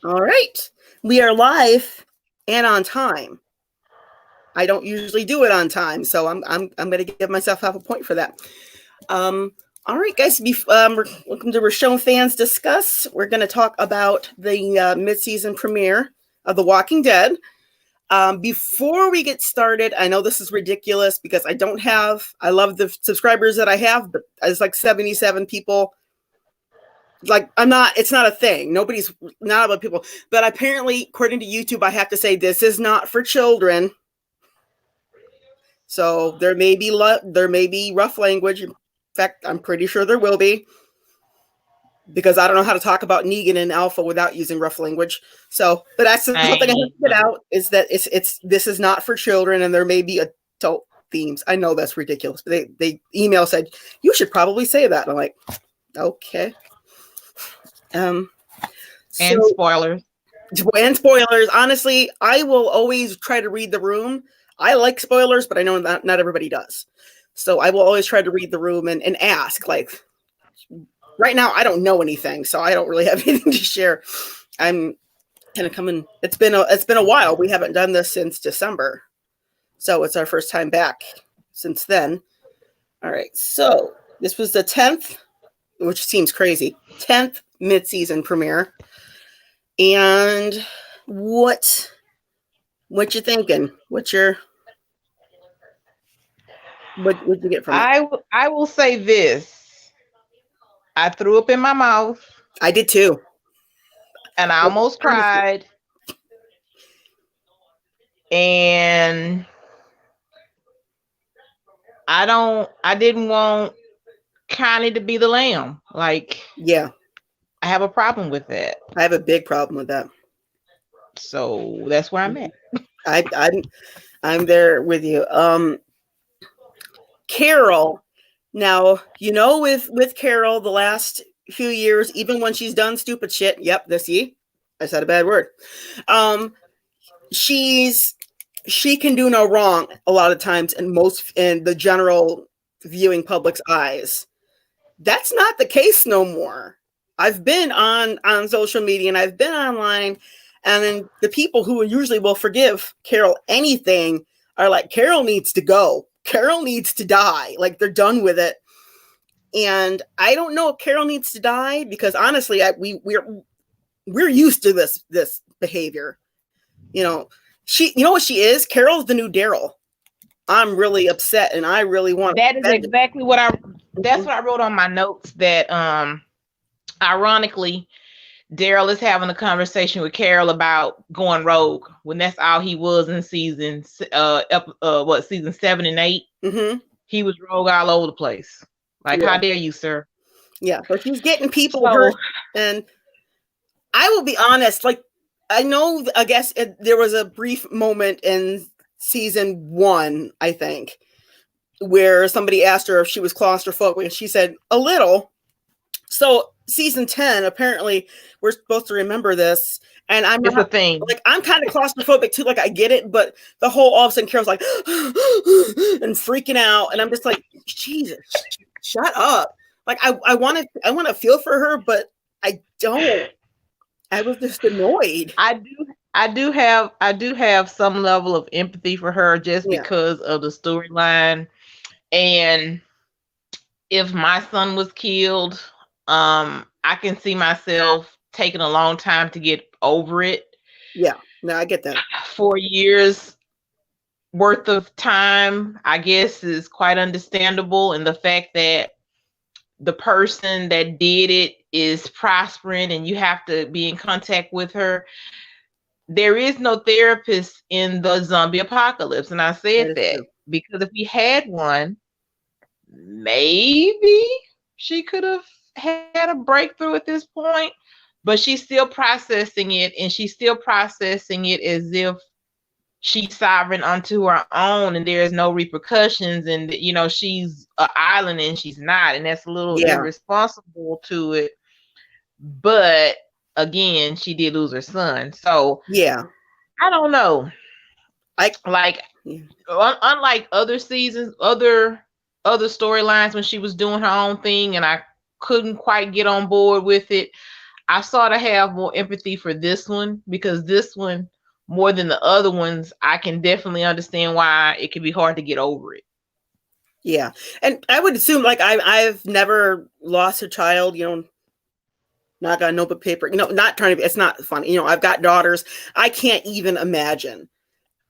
All right. We are live and on time. I don't usually do it on time, so I'm going to give myself half a point for that. All right, guys. Welcome to Richonne Fans Discuss. We're going to talk about the mid-season premiere of The Walking Dead. Before we get started, I know this is ridiculous because I love the subscribers that I have, but it's like 77 people. Like it's not a thing. Not about people, but apparently, according to YouTube, I have to say this is not for children. So there may be rough language. In fact, I'm pretty sure there will be, because I don't know how to talk about Negan and Alpha without using rough language. So, but that's something I have to get out, is that this is not for children, and there may be adult themes. I know that's ridiculous, but they email said you should probably say that. And I'm like, okay. And spoilers. And spoilers. Honestly, I will always try to read the room. I like spoilers, but I know not everybody does. So I will always try to read the room and ask. Like, right now, I don't know anything, so I don't really have anything to share. I'm kind of coming. It's been a while. We haven't done this since December, so it's our first time back since then. All right, so this was the 10th, which seems crazy, 10th mid-season premiere. And what you thinking? What'd you get from it? I will say this. I threw up in my mouth. I did too. And I almost cried. And I didn't want Connie to be the lamb. Like, yeah. I have a problem with that. I have a big problem with that. So that's where I'm at. I'm there with you. Carol. Now, with Carol, the last few years, even when she's done stupid shit. Yep, I said a bad word. She can do no wrong a lot of times in the general viewing public's eyes. That's not the case no more. I've been on social media and I've been online, and then the people who usually will forgive Carol anything are like, Carol needs to go. Carol needs to die. Like, they're done with it. And I don't know if Carol needs to die, because honestly, we're used to this behavior. You know what she is? Carol's the new Daryl. I'm really upset, and I really want. That is exactly what that's what I wrote on my notes. That ironically, Daryl is having a conversation with Carol about going rogue, when that's all he was in season 7 and 8. Mm-hmm. He was rogue all over the place. Like, how dare you, sir? Yeah, but he's getting people hurt, and I will be honest. Like, I guess there was a brief moment in season 1, I think, where somebody asked her if she was claustrophobic, and she said a little. So season 10, apparently we're supposed to remember this, and I'm a thing. Like, I'm kind of claustrophobic too. Like, I get it, but the whole all of a sudden Carol's like and freaking out, and I'm just like, Jesus, shut up. Like, I want to feel for her, but I don't. I was just annoyed. I do have some level of empathy for her, just because of the storyline. And if my son was killed, I can see myself taking a long time to get over it. Yeah, no, I get that. 4 years worth of time, I guess, is quite understandable. And the fact that the person that did it is prospering and you have to be in contact with her. There is no therapist in the zombie apocalypse. And I said that because if we had one, maybe she could have had a breakthrough at this point, but she's still processing it, and she's still processing it as if she's sovereign unto her own, and there's no repercussions, and she's an island and she's not, and that's a little irresponsible to it. But again, she did lose her son, so I don't know. Unlike other seasons, other storylines when she was doing her own thing, and I couldn't quite get on board with it. I sort of have more empathy for this one because this one, more than the other ones, I can definitely understand why it can be hard to get over it. Yeah. And I would assume, like, I've never lost a child, not got a notebook paper, not trying to be, it's not funny. I've got daughters. I can't even imagine.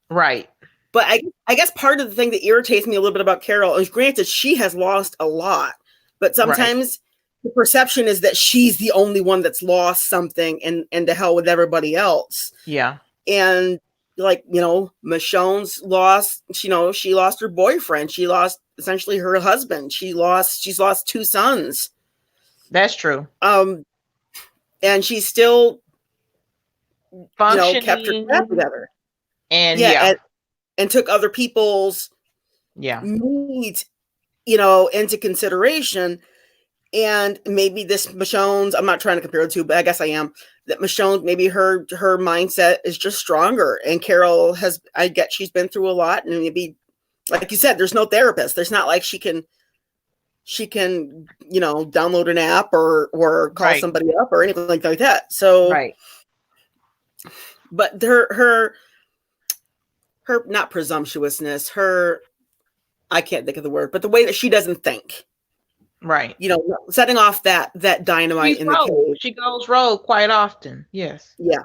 Right. But I guess part of the thing that irritates me a little bit about Carol is, granted, she has lost a lot, but sometimes the perception is that she's the only one that's lost something, and to hell with everybody else. Yeah. And like, Michonne's lost, she lost her boyfriend. She lost essentially her husband. She's lost 2 sons. That's true. And she's still functioning, kept her crap together. And and took other people's needs, into consideration. And maybe this Michonne's, I'm not trying to compare the two, but I guess I am, that Michonne, maybe her mindset is just stronger. And Carol I get she's been through a lot. And maybe, like you said, there's no therapist. There's not like she can, download an app or call somebody up or anything like that. So, but her not presumptuousness, I can't think of the word, but the way that she doesn't think. Right. Setting off that dynamite in the cave. She goes rogue quite often. Yes. Yeah.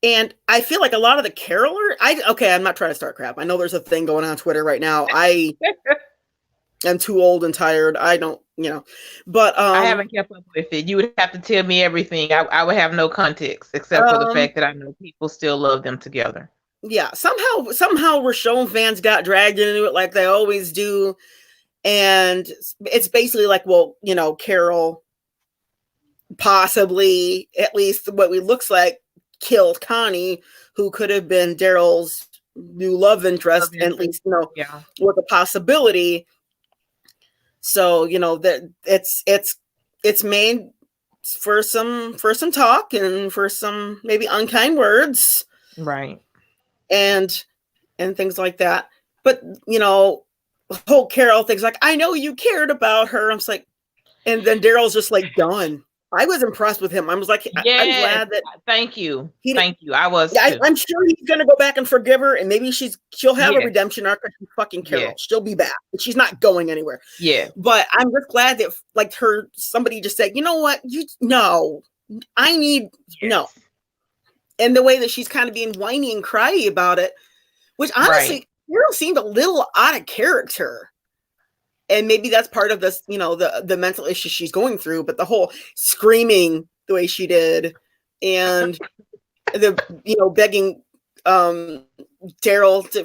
And I feel like a lot of the Caroler, I'm not trying to start crap. I know there's a thing going on Twitter right now. I am too old and tired. I don't, but I haven't kept up with it. You would have to tell me everything. I would have no context except for the fact that I know people still love them together. Yeah. Somehow Richonne fans got dragged into it like they always do. And it's basically like, well, Carol possibly, at least what it looks like, killed Connie, who could have been Daryl's new love interest, at least, with a possibility. So, that it's made for some talk and for some maybe unkind words. Right. And things like that. But, the whole Carol thing's like, I know you cared about her. I'm just like, and then Daryl's just like, done. I was impressed with him. I was like, I'm glad that. Thank you. I was. Yeah, I'm sure he's gonna go back and forgive her, and maybe she'll have a redemption arc. She's fucking Carol. Yeah. She'll be back, but she's not going anywhere. Yeah. But I'm just glad that, like, somebody just said, you know what, I need no. And the way that she's kind of being whiny and cryy about it, which honestly. Carol seemed a little out of character, and maybe that's part of this, the mental issue she's going through. But the whole screaming the way she did, and the begging Daryl to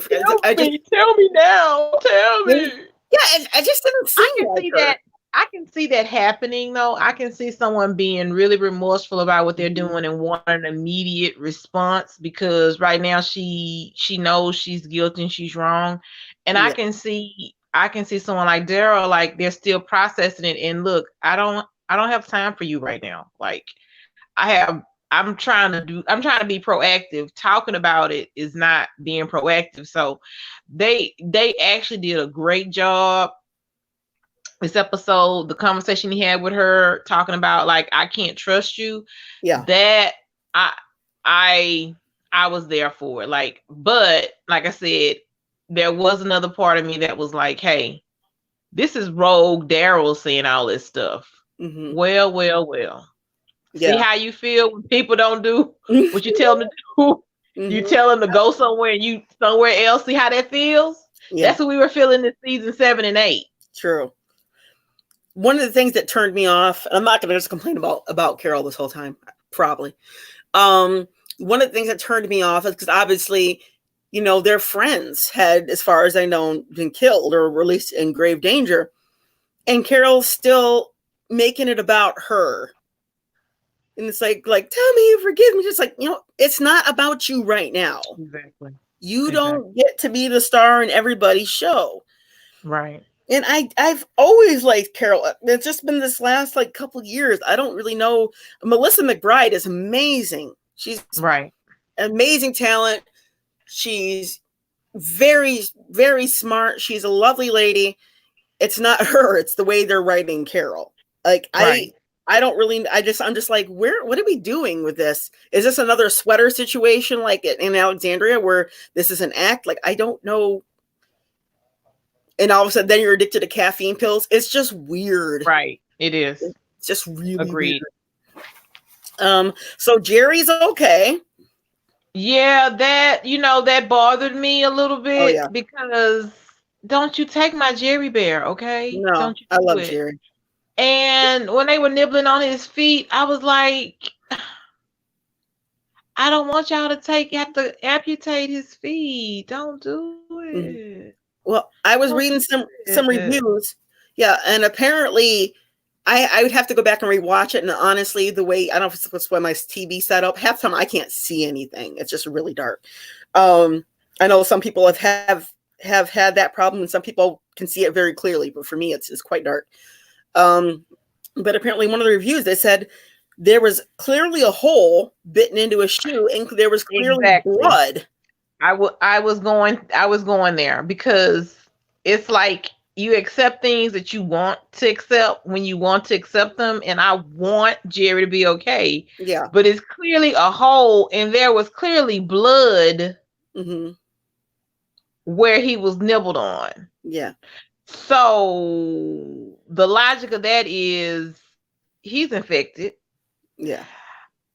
tell me now, tell me. Yeah, I just didn't see that. I can see that happening, though. I can see someone being really remorseful about what they're doing and want an immediate response, because right now she knows she's guilty and she's wrong. And I can see someone like Daryl, like, they're still processing it. And look, I don't have time for you right now. Like, I'm trying to be proactive. Talking about it is not being proactive. So they actually did a great job. This episode, the conversation he had with her, talking about, like, I can't trust you. Yeah. That I was there for it. Like, but like I said, there was another part of me that was like, hey, this is rogue Daryl saying all this stuff. Mm-hmm. Well. Yeah. See how you feel when people don't do what you tell them to do? Mm-hmm. You tell them to go somewhere else. See how that feels? Yeah. That's what we were feeling in season 7 and 8. True. One of the things that turned me off, and I'm not going to just complain about Carol this whole time, probably. One of the things that turned me off is because obviously, their friends had, as far as I know, been killed or released in grave danger. And Carol's still making it about her. And it's like, tell me you forgive me. Just like, it's not about you right now. Exactly. You don't get to be the star in everybody's show. Right. And I've always liked Carol. It's just been this last couple years. I don't really know. Melissa McBride is amazing. She's amazing talent. She's very, very smart. She's a lovely lady. It's not her. It's the way they're writing Carol. I don't really. I'm just like, what are we doing with this? Is this another sweater situation like in Alexandria where this is an act? Like, I don't know. And all of a sudden, then you're addicted to caffeine pills. It's just weird. Right. It is. It's just really Agreed. weird. So Jerry's okay. Yeah, that bothered me a little bit because don't you take my Jerry bear, okay? No, don't you I love it. Jerry. And when they were nibbling on his feet, I was like, I don't want y'all to have to amputate his feet. Don't do it. Mm-hmm. Well, I was reading some reviews. Yeah, and apparently I would have to go back and rewatch it. And honestly, the way, I don't know if it's why my TV set up, half the time I can't see anything. It's just really dark. I know some people have had that problem, and some people can see it very clearly, but for me, it's quite dark. But apparently, one of the reviews, they said there was clearly a hole bitten into a shoe, and there was clearly blood. I was going there because it's like you accept things that you want to accept when you want to accept them, and I want Jerry to be okay. Yeah. But it's clearly a hole, and there was clearly blood where he was nibbled on. Yeah. So the logic of that is he's infected. Yeah.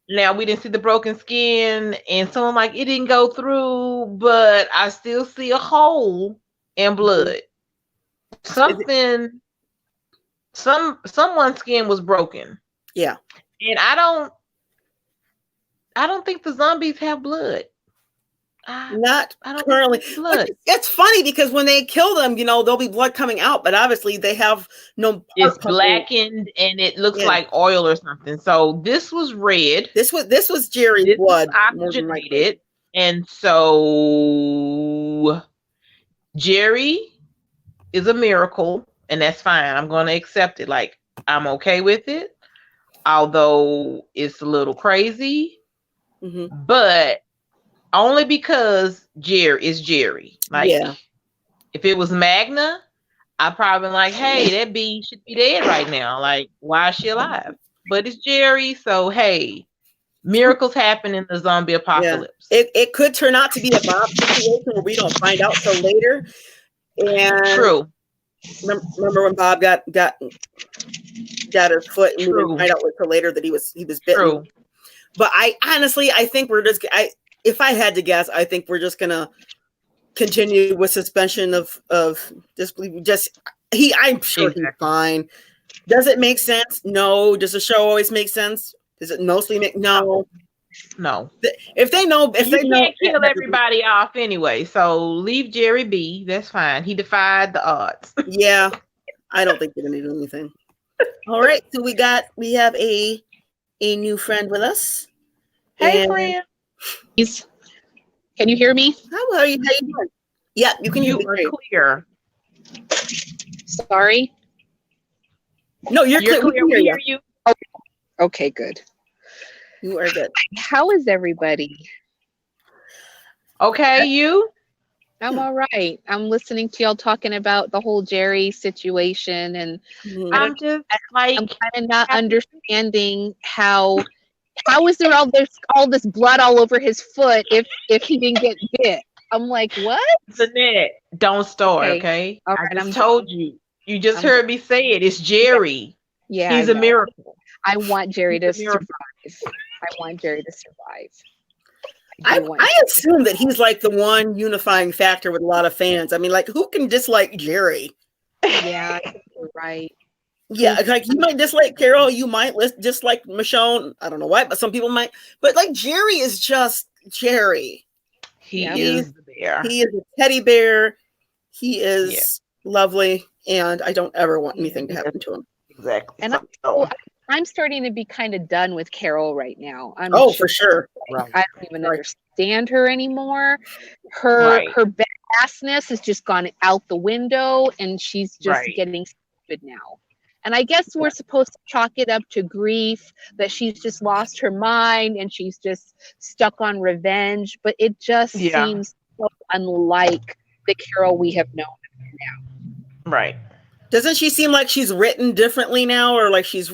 Now we didn't see the broken skin, and someone like it didn't go through, but I still see a hole and blood. Someone's skin was broken. Yeah. And I don't think the zombies have blood. Not currently. Blood. It's funny because when they kill them, there'll be blood coming out, but obviously they have no. It's blackened and it looks like oil or something. So this was red. This was Jerry's blood. Oxygenated, and so Jerry is a miracle, and that's fine. I'm going to accept it. Like, I'm okay with it, although it's a little crazy, but only because Jerry is Jerry. Like, if it was Magna, I'd probably be like, hey, that bee should be dead right now. Like, why is she alive? But it's Jerry, so hey, miracles happen in the zombie apocalypse. Yeah. It could turn out to be a Bob situation where we don't find out till later. And true. Remember when Bob got his foot, and we didn't find out until later that he was bitten. True. But I think we're just. If I had to guess, I think we're just gonna continue with suspension of just. I'm sure he's fine. Does it make sense? No. Does the show always make sense? Does it mostly make no? If they can't kill everybody off anyway, so leave Jerry be. That's fine. He defied the odds. Yeah, I don't think they're gonna do anything. All right, so we have a new friend with us. Hey, friend. Can you hear me? How are you doing? Yeah, you can hear me clear. Sorry. No, you're clear. We hear you. Okay, good. You are good. How is everybody? Okay, you? I'm all right. I'm listening to y'all talking about the whole Jerry situation, and I'm just like, I'm kind of not understanding how is there all this blood all over his foot if he didn't get bit? I'm like, what? Jeanette, don't start, okay? All right, I told you. You just heard me say it. It's Jerry. Yeah, he's a miracle. I want Jerry to survive. I want Jerry to survive. I assume that he's like the one unifying factor with a lot of fans. I mean, like, who can dislike Jerry? Yeah, I think you're right. Yeah, like you might dislike Carol, you might dislike Michonne. I don't know why, but some people might. But like Jerry is just Jerry. He is the bear. He is a teddy bear. He is lovely, and I don't ever want anything to happen to him. Exactly. And I'm starting to be kind of done with Carol right now. For sure. Right. I don't even understand her anymore. Her badassness has just gone out the window, and she's just getting stupid now. And I guess we're supposed to chalk it up to grief, that she's just lost her mind and she's just stuck on revenge. But it just seems so unlike the Carol we have known now. Right. Doesn't she seem like she's written differently now, or like she's?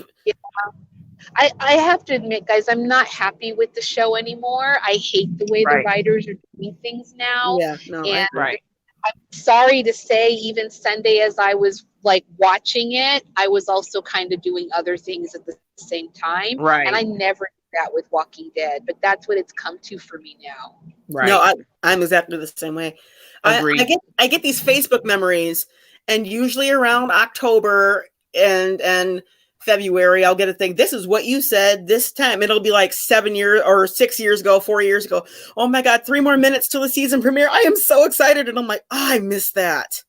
I have to admit, guys, I'm not happy with the show anymore. I hate the way the writers are doing things now. Yeah, no, And Right. I'm sorry to say, even Sunday, as I was like watching it, I was also kind of doing other things at the same time. Right. And I never did that with Walking Dead, but that's what it's come to for me now. Right. No, I'm exactly the same way. I get these Facebook memories, and usually around October and February, I'll get a thing. This is what you said this time. It'll be like 7 years or 6 years ago, 4 years ago. Oh my God, 3 more minutes till the season premiere. I am so excited. And I'm like, oh, I miss that.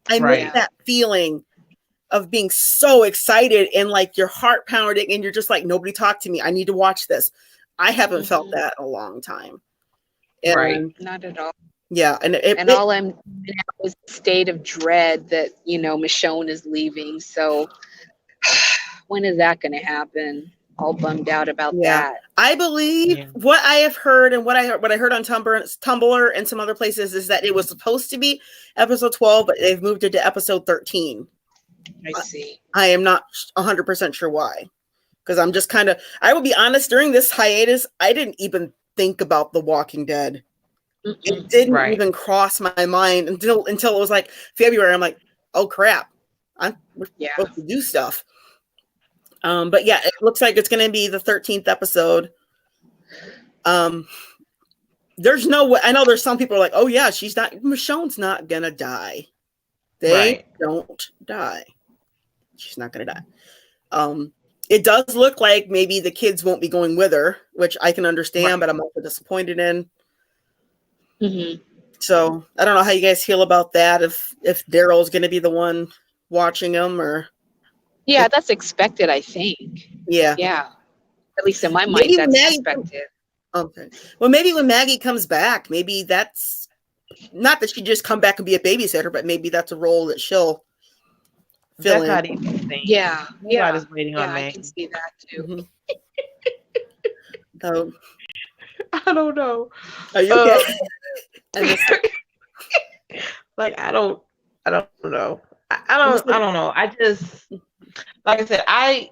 I miss that feeling of being so excited and like your heart pounding and you're just like, nobody talk to me. I need to watch this. I haven't felt that in a long time. And, not at all. Yeah. And all I'm in is a state of dread that, Michonne is leaving. So when is that going to happen? All bummed out about that. I believe what I have heard and what I heard on Tumblr and some other places is that it was supposed to be episode 12, but they've moved it to episode 13. I see. I am not 100% sure why. Because I'm just I will be honest, during this hiatus, I didn't even think about The Walking Dead. It didn't even cross my mind until it was like February. I'm like, oh crap, we're supposed to do stuff. But yeah, it looks like it's going to be the 13th episode. There's no way. I know there's some people are like, oh yeah, Michonne's not going to die. They don't die. She's not going to die. It does look like maybe the kids won't be going with her, which I can understand, but I'm also disappointed in. So I don't know how you guys feel about that. If Daryl's going to be the one watching them, or that's expected. I think. Yeah. At least in my mind, that's expected. Okay. Well, maybe when Maggie comes back, maybe that's not that she just come back and be a babysitter, but maybe that's a role that she'll fill in. Not even Yeah. I was waiting on Maggie. I can see that too. So I don't know. Are you okay? Like I don't know. I don't know. I just, like I said, I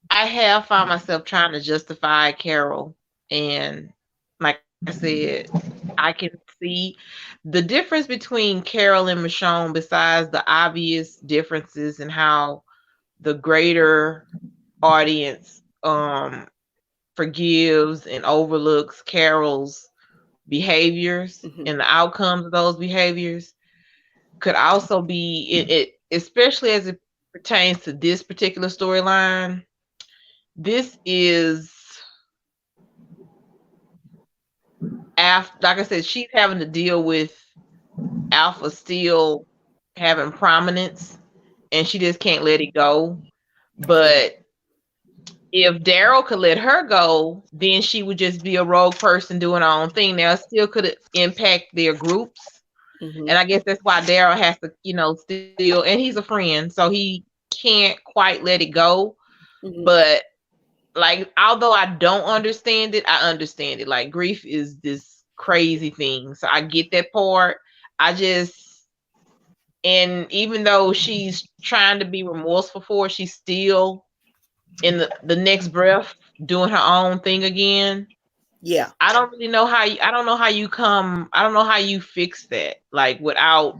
have found myself trying to justify Carol, and like I said, I can see the difference between Carol and Michonne, besides the obvious differences in how the greater audience forgives and overlooks Carol's behaviors and the outcomes of those behaviors, could also be it especially as it pertains to this particular storyline. This is after, like I said, she's having to deal with Alpha still having prominence and she just can't let it go. But if Daryl could let her go, then she would just be a rogue person doing her own thing. Now, it still could impact their groups. And I guess that's why Daryl has to, still, and he's a friend, so he can't quite let it go. But, like, although I don't understand it, I understand it. Like, grief is this crazy thing. So I get that part. And even though she's trying to be remorseful for it, she's still in the next breath doing her own thing again. Yeah. I don't know how you fix that, like, without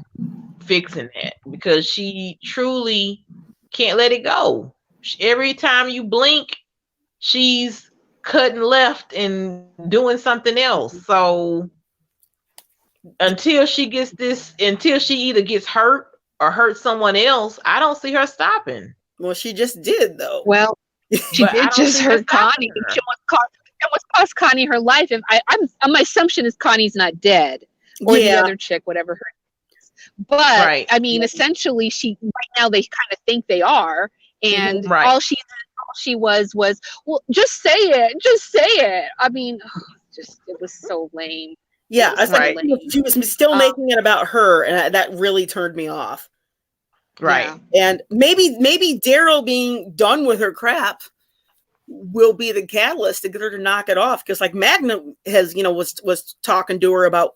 fixing that, because she truly can't let it go. Every time you blink, she's cutting left and doing something else. So until she either gets hurt or hurts someone else, I don't see her stopping. Well, she just did, though. Well, she did just hurt Connie. She almost cost Connie her life. And my assumption is Connie's not dead, or the other chick, whatever her name is. But I mean, essentially, right now they kind of think they are, and all she was well, just say it. I mean, it was so lame. Yeah, she was still making it about her, and that really turned me off. Right. Yeah. And maybe Daryl being done with her crap will be the catalyst to get her to knock it off. Because like Magna has, was talking to her about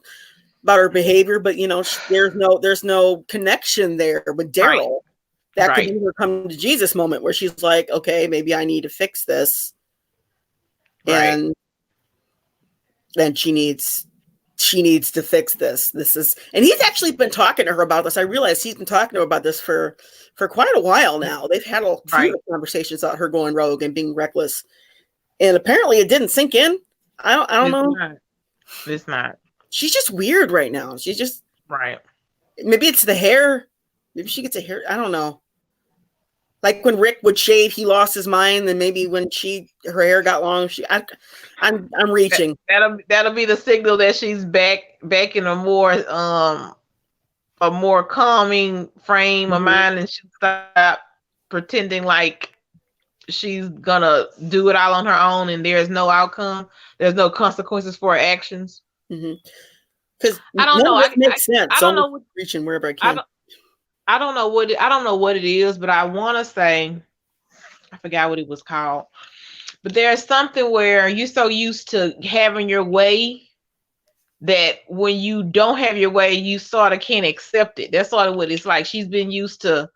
her behavior, but there's no connection there with Daryl. That could be her come to Jesus moment where she's like, okay, maybe I need to fix this. And then she needs to fix this. And he's actually been talking to her about this. I realized he's been talking to her about this for quite a while now. They've had a few conversations about her going rogue and being reckless. And apparently it didn't sink in. I don't know. It's not. She's just weird right now. She's just maybe it's the hair. Maybe she gets a hair. I don't know. Like when Rick would shave, he lost his mind. And maybe when her hair got long, I'm reaching. That'll be the signal that she's back in a more calming frame of mind, and she'll stop pretending like she's gonna do it all on her own, and there's no outcome. There's no consequences for her actions. Because I don't know. It makes sense. I don't know what, reaching wherever I can. I don't know what it is, but I want to say, I forgot what it was called. But there's something where you're so used to having your way that when you don't have your way, you sort of can't accept it. That's sort of what it's like. She's been used to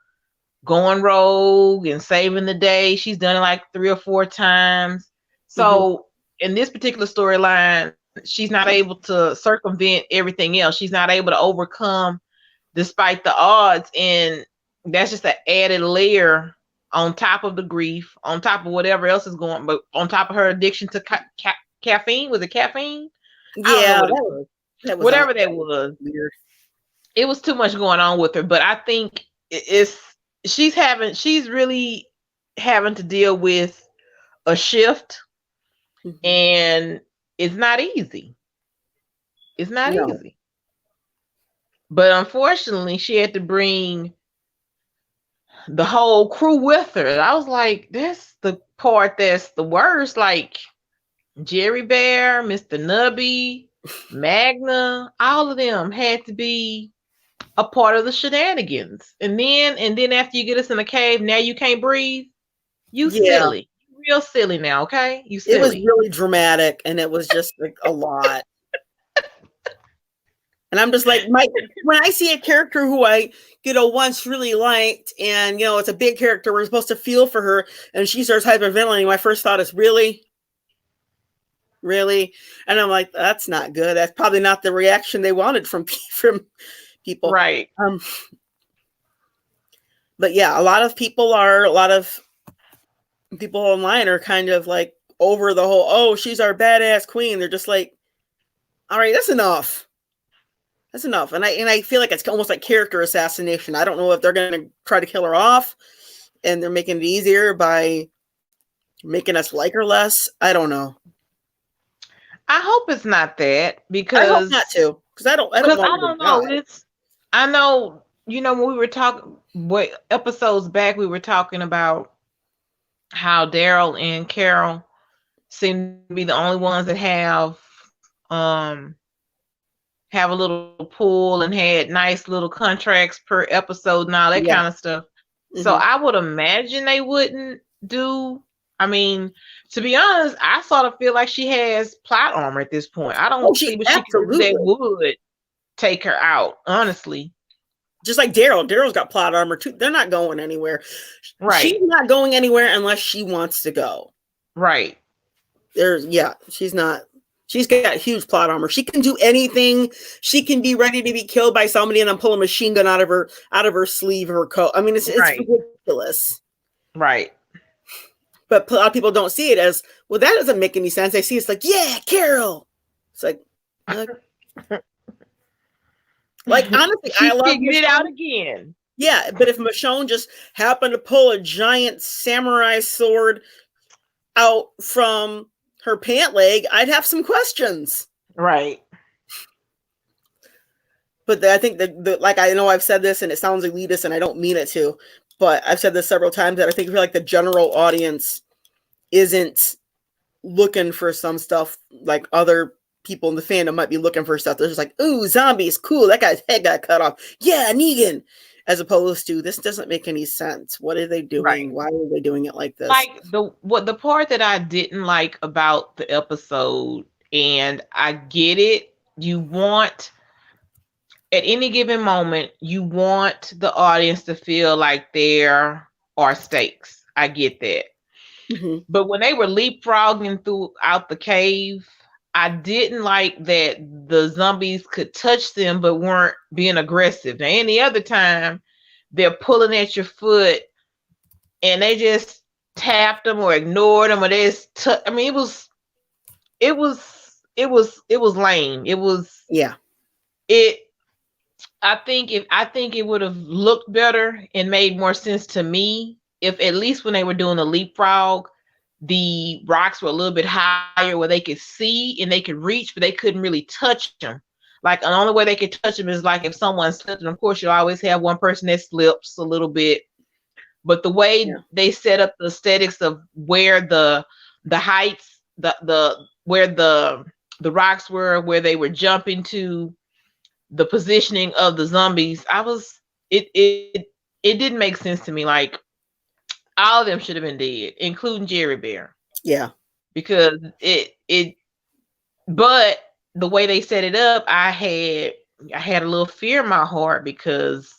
going rogue and saving the day. She's done it like 3 or 4 times. So in this particular storyline, she's not able to circumvent everything else. She's not able to overcome despite the odds. And that's just an added layer on top of the grief, on top of whatever else is going, but on top of her addiction to caffeine. Was it caffeine? Yeah, whatever that was. Weird. It was too much going on with her, but I think she's really having to deal with a shift, and it's not easy. It's not easy. But unfortunately, she had to bring the whole crew with her. I was like, that's the part that's the worst. Like Jerry Bear, Mr. Nubby, Magna, all of them had to be a part of the shenanigans. And then after you get us in the cave, now you can't breathe. You silly. Real silly now, okay? You silly. It was really dramatic, and it was just like a lot. And I'm just like, when I see a character who I, once really liked, and, it's a big character, we're supposed to feel for her, and she starts hyperventilating, my first thought is, really? Really? And I'm like, that's not good. That's probably not the reaction they wanted from people. Right. But yeah, a lot of people online are kind of like over the whole, oh, she's our badass queen. They're just like, all right, that's enough. That's enough. And I feel like it's almost like character assassination. I don't know if they're going to try to kill her off and they're making it easier by making us like her less. I don't know. I hope it's not that, because I hope not to, because I don't know. I know, when we were talking episodes back, we were talking about how Daryl and Carol seem to be the only ones that have a little pool and had nice little contracts per episode and all that kind of stuff. So I would imagine they wouldn't do. I mean, to be honest, I sort of feel like she has plot armor at this point. I don't see what she could do that would take her out, honestly. Just like Daryl. Daryl's got plot armor too. They're not going anywhere. Right. She's not going anywhere unless she wants to go. Right. She's not. She's got huge plot armor. She can do anything. She can be ready to be killed by somebody and then pull a machine gun out of her sleeve or her coat. I mean, it's ridiculous. Right. But a lot of people don't see it as, well, that doesn't make any sense. They see it's like, yeah, Carol. It's like honestly, she figured it out again. Yeah, but if Michonne just happened to pull a giant samurai sword out from her pant leg, I'd have some questions. Right. But I think that like, I know I've said this and it sounds elitist and I don't mean it to, but I've said this several times that I feel like the general audience isn't looking for some stuff like other people in the fandom might be looking for stuff. They're just like, ooh, zombies, cool. That guy's head got cut off. Yeah, Negan. As opposed to, this doesn't make any sense. What are they doing? Right. Why are they doing it like this? Like the part that I didn't like about the episode, and I get it, you want at any given moment, you want the audience to feel like there are stakes. I get that. Mm-hmm. But when they were leapfrogging throughout the cave, I didn't like that the zombies could touch them but weren't being aggressive. Now, any other time, they're pulling at your foot and they just tapped them or ignored them or they just I mean, it was lame. It was Yeah. I think it would have looked better and made more sense to me if at least when they were doing the leapfrog, the rocks were a little bit higher where they could see and they could reach, but they couldn't really touch them. Like the only way they could touch them is like if someone slipped, and of course you always have one person that slips a little bit. But the way they set up the aesthetics of where the heights, where the rocks were, where they were jumping to, the positioning of the zombies, it didn't make sense to me. Like all of them should have been dead, including Jerry Bear. Yeah. Because but the way they set it up, I had a little fear in my heart because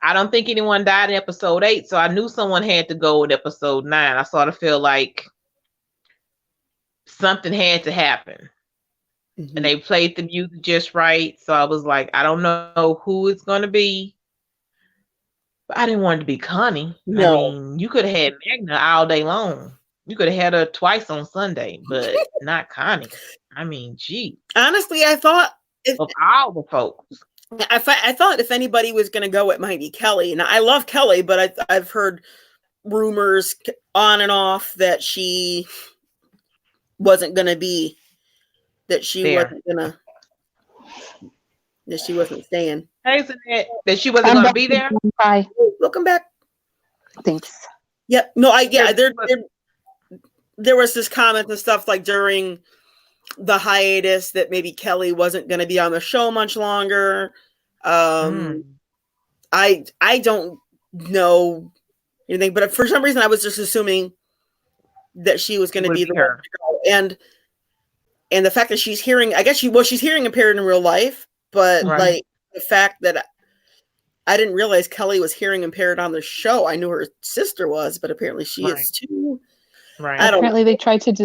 I don't think anyone died in episode 8, so I knew someone had to go in episode 9. I sort of feel like something had to happen. Mm-hmm. And they played the music just right. So I was like, I don't know who it's going to be. But I didn't want it to be Connie. No. I mean, you could have had Magna all day long. You could have had her twice on Sunday, but not Connie. I mean, gee. Honestly, I thought of all the folks. I thought if anybody was going to go, it might be Kelly. Now, I love Kelly, but I've heard rumors on and off that she wasn't going to be, that she wasn't staying. Hey, that she wasn't going to be there? Bye. Welcome back. Thanks. Yep. No, there was this comment and stuff like during the hiatus that maybe Kelly wasn't going to be on the show much longer. I don't know anything, but for some reason I was just assuming that she was going to be the one to go. And the fact that she's hearing, I guess she's hearing impaired in real life, but like the fact that I didn't realize Kelly was hearing impaired on the show. I knew her sister was, but apparently she is too. Right. Apparently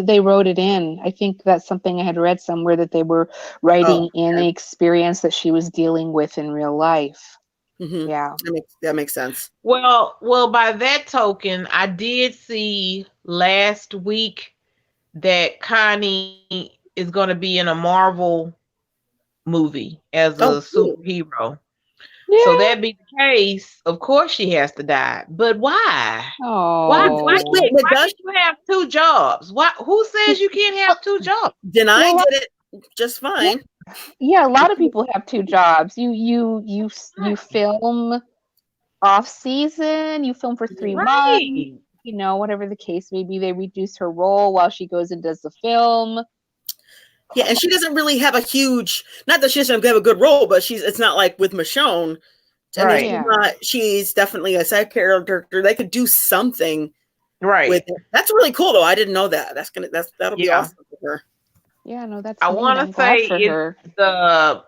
they wrote it in. I think that's something I had read somewhere, that they were writing in the experience that she was dealing with in real life. Mm-hmm. Yeah. That makes sense. Well, by that token, I did see last week that Connie is going to be in a Marvel movie as a superhero. Yeah. So that be the case, of course she has to die. But why? Oh. Why can't you have 2 jobs? Who says you can't have 2 jobs? Denai did it just fine. Yeah, a lot of people have 2 jobs. You film off season, you film for 3 months, you know, whatever the case may be. They reduce her role while she goes and does the film. Yeah, and she doesn't really have a huge, not that she doesn't have a good role, but it's not like with Michonne. She's definitely a side character. They could do something with it. That's really cool though. I didn't know that. That'll be awesome for her. Yeah, no, that's I want to say it's the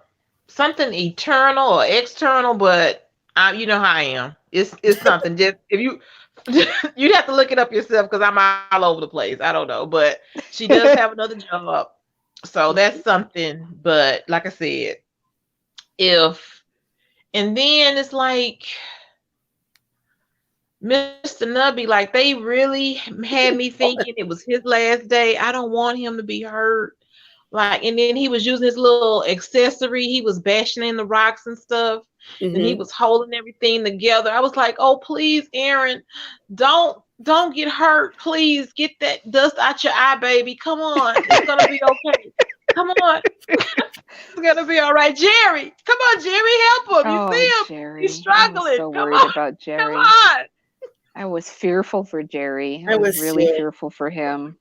something eternal or external, but you know how I am. It's something. Just if you'd have to look it up yourself because I'm all over the place. I don't know, but she does have another job. So that's something, but like I said, and then it's like Mr. Nubby, like they really had me thinking it was his last day. I don't want him to be hurt. Like, and then he was using his little accessory. He was bashing in the rocks and stuff, and he was holding everything together. I was like, oh, please, Aaron, don't get hurt. Please get that dust out your eye, baby. Come on. It's going to be okay. Come on. It's going to be all right. Jerry, come on, Jerry, help him. You see him? Jerry. He's struggling. I'm so worried about Jerry. Come on. I was fearful for Jerry. I was really fearful for him.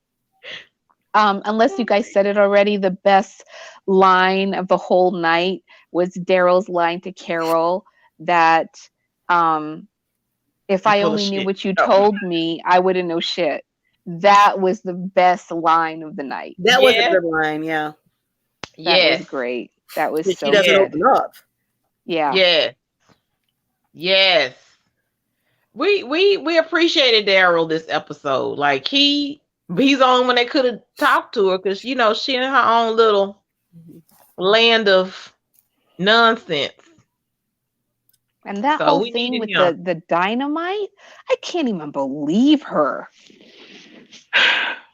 Unless you guys said it already, the best line of the whole night was Daryl's line to Carol that if I only knew what you told me, I wouldn't know shit. That was the best line of the night. That was a good line, yeah. That was great. That was so she doesn't open up. Yeah. Yes. We appreciated Daryl this episode. Like he's on when they could have talked to her because she in her own little land of nonsense. And that whole thing with the dynamite, I can't even believe her.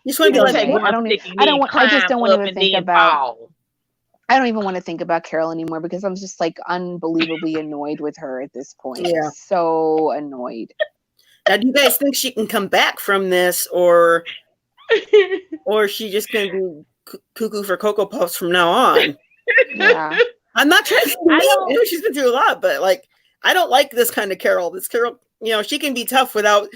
You just want to be like, I just don't want to even think about. I don't even want to think about Carol anymore because I'm just like unbelievably annoyed with her at this point. Yeah. So annoyed. Now, do you guys think she can come back from this, or is she just going to be cuckoo for Cocoa Puffs from now on? Yeah. I'm not trying to be mean. I know she's been through a lot, but like, I don't like this kind of Carol. This Carol, she can be tough without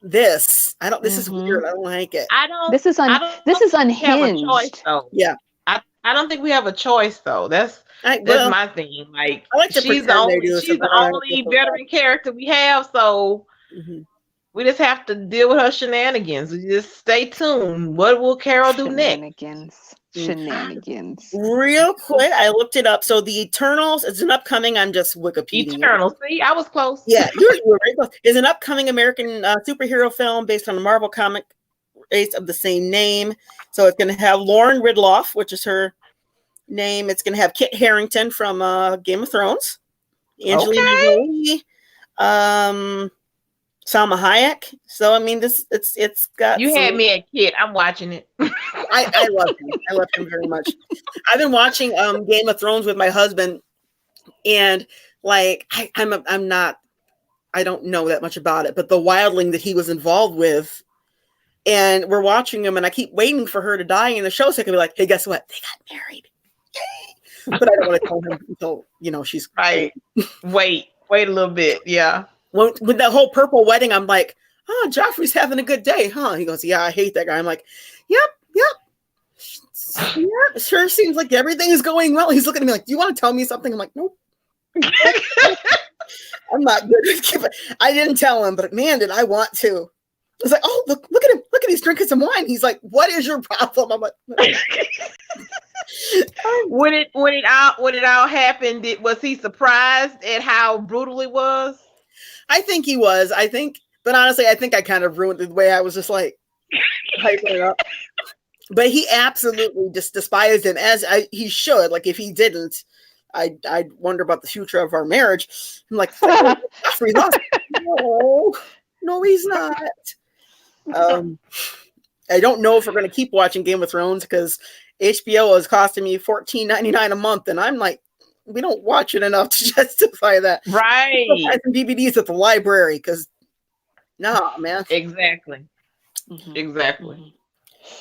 this. This is weird. I don't like it. This is unhinged. Choice, though. Yeah. I don't think we have a choice though. That's my thing. Like, she's the only veteran character we have, so we just have to deal with her shenanigans. We just stay tuned. What will Carol do next? Shenanigans. Real quick, I looked it up. So the Eternals is an upcoming. I'm just Wikipedia. Eternals. See, I was close. Yeah, you were very close. Is an upcoming American superhero film based on a Marvel comic base of the same name. So it's going to have Lauren Ridloff, which is her name. It's going to have Kit Harington from Game of Thrones, Angelina Jolie, Salma Hayek. So I mean, it's got. You had me at Kit. I'm watching it. I love him. I love him very much. I've been watching Game of Thrones with my husband, and like I don't know that much about it, but the wildling that he was involved with. And we're watching him, and I keep waiting for her to die in the show so I can be like, hey, guess what? They got married. Yay! But I don't want to tell him until she's right. Wait a little bit. Yeah. With that whole purple wedding, I'm like, oh, Joffrey's having a good day, huh? He goes, yeah, I hate that guy. I'm like, yep. Yeah, sure seems like everything is going well. He's looking at me like, do you want to tell me something? I'm like, nope. I'm not good. I didn't tell him, but man, did I want to. I was like, oh, look at him. Look at he's drinking some wine. He's like, what is your problem? I'm like, when it all happened, was he surprised at how brutal it was? I think he was. But honestly, I think I kind of ruined the way I was just like hyping it up. But he absolutely just despised him he should. Like if he didn't, I'd wonder about the future of our marriage. I'm like, no, he's not. I don't know if we're going to keep watching Game of Thrones because HBO is costing me $14.99 a month, and I'm like, we don't watch it enough to justify that. Right. Buy some DVDs at the library because, no, man. Exactly. Exactly.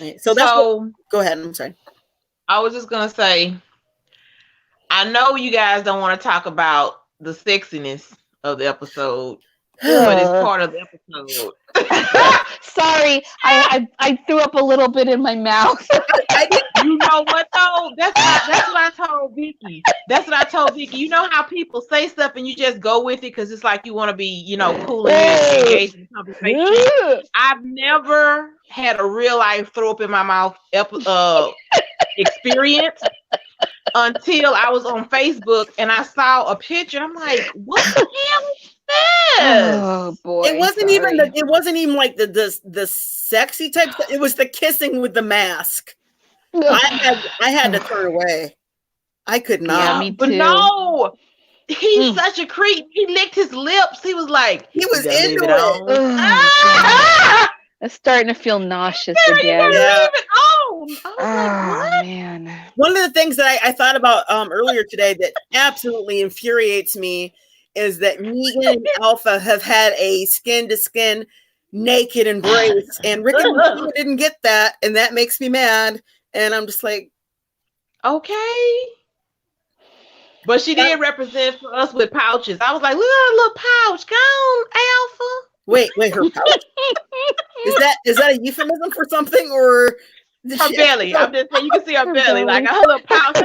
Right. So go ahead. I'm sorry. I was just gonna say, I know you guys don't want to talk about the sexiness of the episode, but it's part of the episode. Sorry, I threw up a little bit in my mouth. You know what though? That's what I told Vicky. That's what I told Vicky. You know how people say stuff and you just go with it because it's like you want to be, cool and engaged in conversation. I've never had a real life throw up in my mouth experience until I was on Facebook and I saw a picture. I'm like, what the hell is this? Oh boy! It wasn't even like the sexy type. It was the kissing with the mask. I had to turn away. I could not. Yeah, me too. But no, he's such a creep. He licked his lips. He was like, he was into it. It's starting to feel nauseous again. Man. One of the things that I thought about earlier today that absolutely infuriates me is that Negan and Alpha have had a skin-to-skin naked embrace, and Rick and Morty didn't get that, and that makes me mad. And I'm just like, okay. But she did represent for us with pouches. I was like, look at her little pouch. Go on, Alpha. Wait, her pouch? Is that a euphemism for something, or her belly? I'm just saying, you can see her belly, like her little pouch.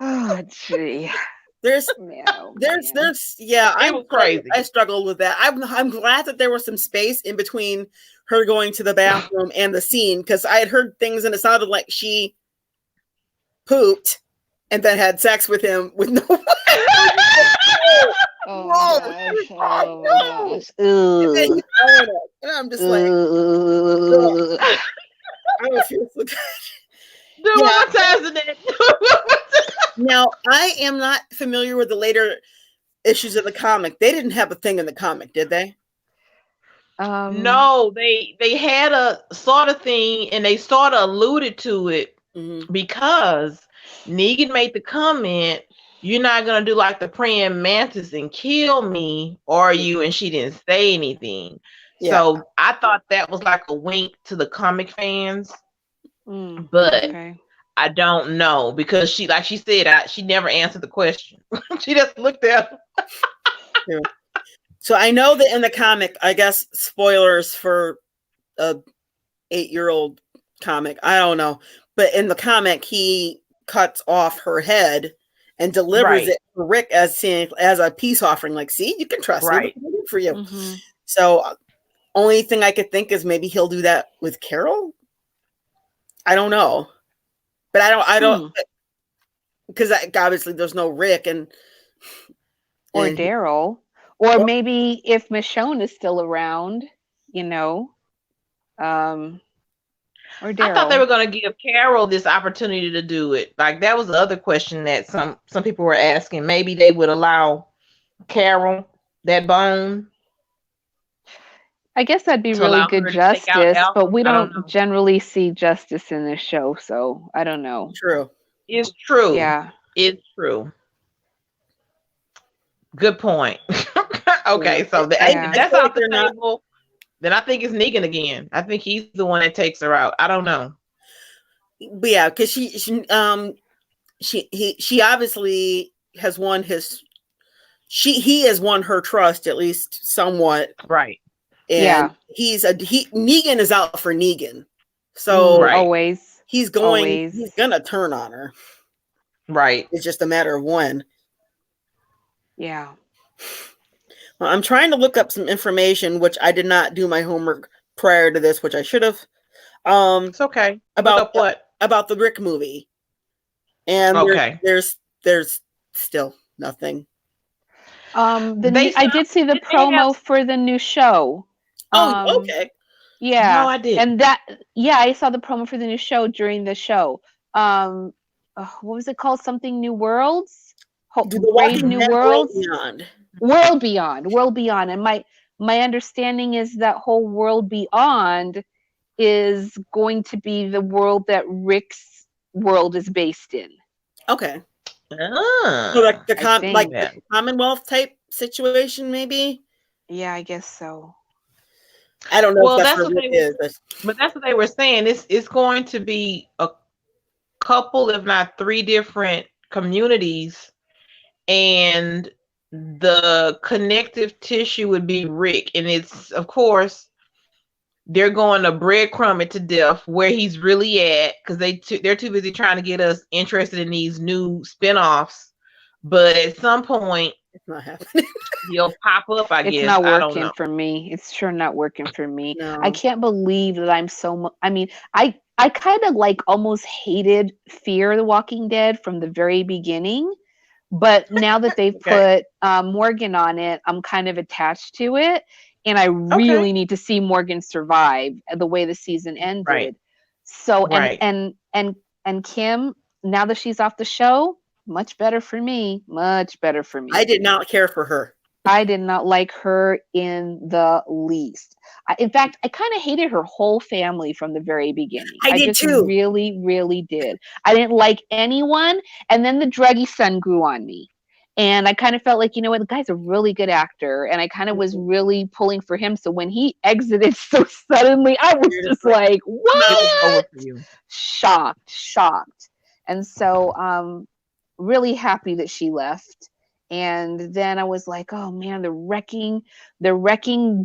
Oh, gee. There's it was crazy. I struggled with that. I'm glad that there was some space in between her going to the bathroom and the scene, because I had heard things and it sounded like she pooped, and then had sex with him with no. Oh No, my gosh! God, Oh no. my gosh! And then he's telling us, and I'm just like, ugh, I don't feel so good. Do Yeah. one more time, Zanette. Now, I am not familiar with the later issues of the comic. They didn't have a thing in the comic, did they? No, they had a sort of thing, and they sort of alluded to it because Negan made the comment, "You're not gonna do like the praying mantis and kill me, are you?" And she didn't say anything. Yeah. So I thought that was like a wink to the comic fans, but Okay. I don't know because she, like she said, she never answered the question. She just looked at him. Yeah. So I know that in the comic, I guess spoilers for a 8-year-old comic, I don't know, but in the comic he cuts off her head and delivers it to Rick as a peace offering. Like, see, you can trust me. Good for you. So only thing I could think is maybe he'll do that with Carol. I don't know, but I don't because obviously there's no Rick or Daryl, or maybe if Michonne is still around, you know, or Daryl. I thought they were going to give Carol this opportunity to do it. Like, that was the other question that some people were asking. Maybe they would allow Carol that bone. I guess that'd be really good justice, but we don't generally see justice in this show, so I don't know. True. It's true. Yeah. It's true. Good point. Okay, so that's off the table. Then I think it's Negan again. I think he's the one that takes her out. I don't know. But yeah, because she obviously has won he has won her trust, at least somewhat. Right. And Negan is out for Negan. So always he's gonna turn on her. Right. It's just a matter of when. Yeah. Well, I'm trying to look up some information, which I did not do my homework prior to this, which I should have. It's okay. About what? About the Rick movie. And there's still nothing. I did see the promo for the new show. Oh, okay. Yeah. No, I did. And I saw the promo for the new show during the show. What was it called? Something New Worlds? Brave New Worlds? World Beyond. And my understanding is that whole World Beyond is going to be the world that Rick's world is based in. Okay. So like the Commonwealth type situation, maybe? Yeah, I guess so. I don't know. Well, that's what it is. But that's what they were saying. It's going to be a couple, if not 3 different communities, and the connective tissue would be Rick. And it's, of course, they're going to breadcrumb it to death where he's really at, because they're too busy trying to get us interested in these new spinoffs. But at some point, it's not happening. He'll pop up, I guess. It's not working for me. It's sure not working for me. No. I can't believe that I'm so I mean, I kind of like almost hated Fear the Walking Dead from the very beginning. But now that they've put Morgan on it, I'm kind of attached to it. And I really need to see Morgan survive the way the season ended. Right. So, and Kim, now that she's off the show, much better for me. Much better for me. I did not care for her. I did not like her in the least. In fact, I kind of hated her whole family from the very beginning. I did too. Really, really did. I didn't like anyone. And then the druggy son grew on me. And I kind of felt like, you know what, the guy's a really good actor. And I kind of was really pulling for him. So when he exited so suddenly, I was just like, what? Shocked. And so really happy that she left. And then I was like, oh man, they're wrecking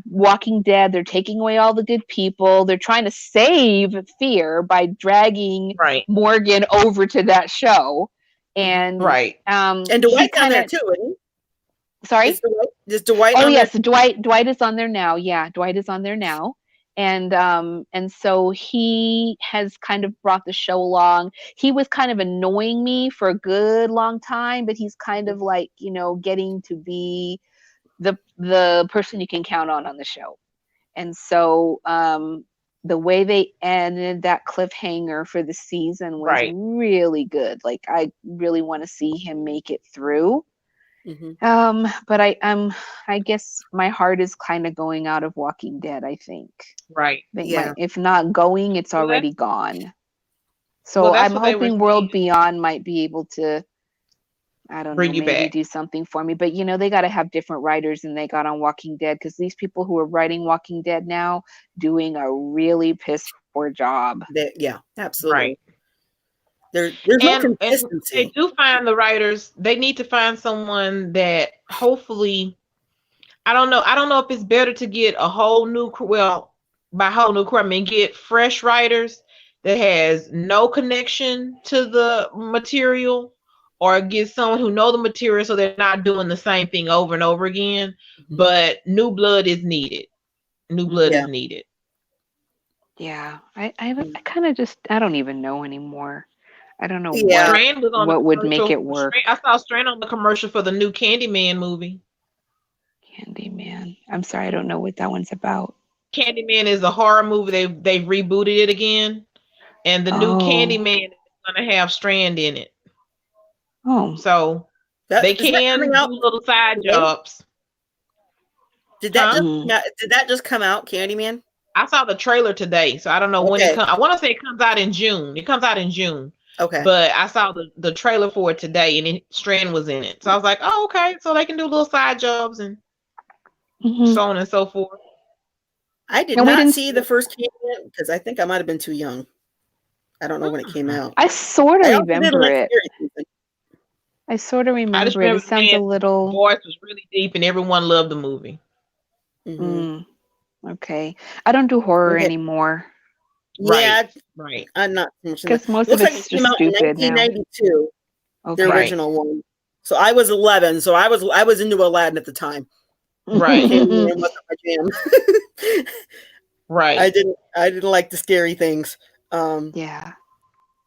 Walking Dead. They're taking away all the good people. They're trying to save Fear by dragging Morgan over to that show. And and Dwight's on there too, isn't he? Sorry? Is Dwight yes, Dwight is on there now. Yeah, Dwight is on there now. And so he has kind of brought the show along. He was kind of annoying me for a good long time, but he's kind of like, getting to be the person you can count on the show. And so the way they ended that cliffhanger for the season was really good. Like, I really want to see him make it through. But I guess my heart is kind of going out of Walking Dead, I think. Right. If not going, it's already gone. So I'm hoping World Beyond might be able to, I don't know, maybe do something for me. But they got to have different writers than they got on Walking Dead, because these people who are writing Walking Dead now doing a really piss poor job. Yeah, absolutely. Right. There's no consistency. They do find the writers. They need to find someone that hopefully, I don't know if it's better to get a whole new crew. Well, by whole new crew, I mean get fresh writers that has no connection to the material, or get someone who know the material so they're not doing the same thing over and over again. But new blood is needed. New blood is needed. Yeah, I kind of just, I don't even know anymore. I don't know what would make it work. I saw Strand on the commercial for the new Candyman movie. Candyman. I'm sorry, I don't know what that one's about. Candyman is a horror movie. They've rebooted it again, and the new Candyman is going to have Strand in it. Oh, so they can do little side jobs. Did that just come out, Candyman? I saw the trailer today, so I don't know when it comes. I want to say it comes out in June. It comes out in June. Okay. But I saw the trailer for it today, and Strand was in it. So I was like, oh, okay. So they can do little side jobs and so on and so forth. I did not see the first Candyman because I think I might have been too young. I don't know when it came out. I sort of remember it. I sort of remember it. It sounds a little. Voice was really deep, and everyone loved the movie. Okay, I don't do horror anymore. Yeah, right. I'm not because most of it's just stupid in 1992. Now. The original one. So I was 11. So I was into Aladdin at the time. Right. Candyman wasn't my jam. Right. I didn't like the scary things. Yeah.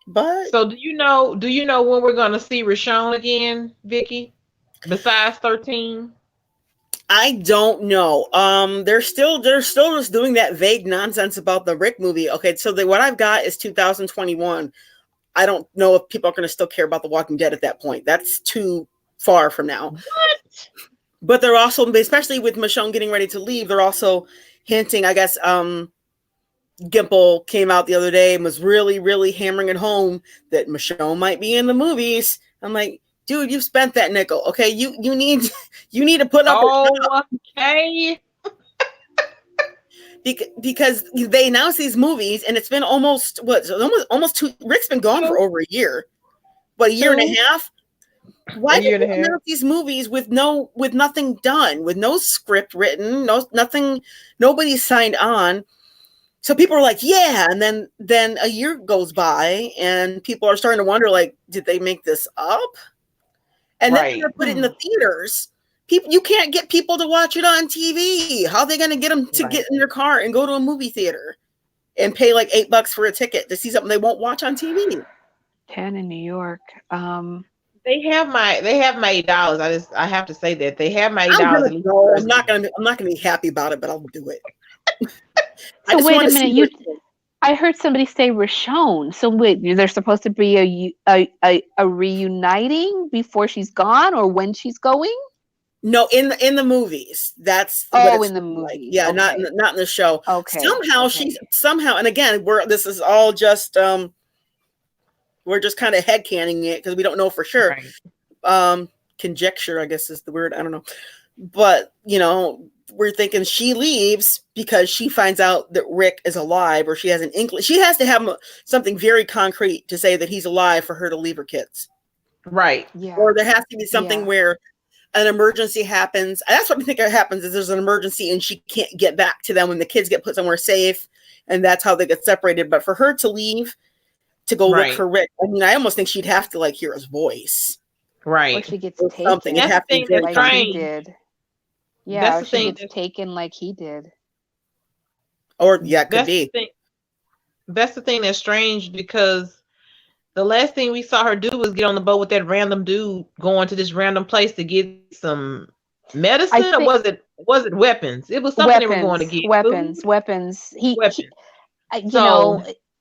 But so do you know when we're gonna see Richonne again, Vicky? Besides 13? I don't know. They're still just doing that vague nonsense about the Rick movie. Okay, so what I've got is 2021. I don't know if people are going to still care about The Walking Dead at that point. That's too far from now. What? But they're also, especially with Michonne getting ready to leave, they're also hinting. I guess Gimple came out the other day and was really, really hammering it home that Michonne might be in the movies. I'm like, dude, you've spent that nickel. Okay, you need to put up. Okay. Because they announce these movies, and it's been almost two. Rick's been gone for over a year, but a year and a half. Why do you announce these movies with nothing done, with no script written, nothing, nobody signed on? So people are like, yeah, and then a year goes by, and people are starting to wonder, like, did they make this up? And then they're put it in the theaters. You can't get people to watch it on TV. How are they going to get them to get in their car and go to a movie theater and pay like $8 for a ticket to see something they won't watch on TV? 10 in New York. They have my $8. I have to say that they have my $8. I'm not gonna be happy about it, but I'll do it. So wait a minute, I heard somebody say Richonne. So wait, there's supposed to be a reuniting before she's gone or when she's going? No, in the movies. That's in the movies. Like. Yeah, okay. not in the show. Okay. She's and again, this is all just we're just kind of headcaning it because we don't know for sure. Right. Conjecture, I guess is the word. I don't know. But, we're thinking she leaves because she finds out that Rick is alive, or she has an inkling. She has to have something very concrete to say that he's alive for her to leave her kids. Right. Yeah. Or there has to be something where an emergency happens. That's what I think happens is there's an emergency and she can't get back to them when the kids get put somewhere safe. And that's how they get separated. But for her to leave to go look for Rick, I mean, I almost think she'd have to like hear his voice. Right. Or she gets taken. Something. It'd have to be like he did. Yeah, or she gets taken like he did. Or yeah, it could be. That's the thing that's strange, because the last thing we saw her do was get on the boat with that random dude going to this random place to get some medicine, or was it weapons? It was something they were going to get. Weapons.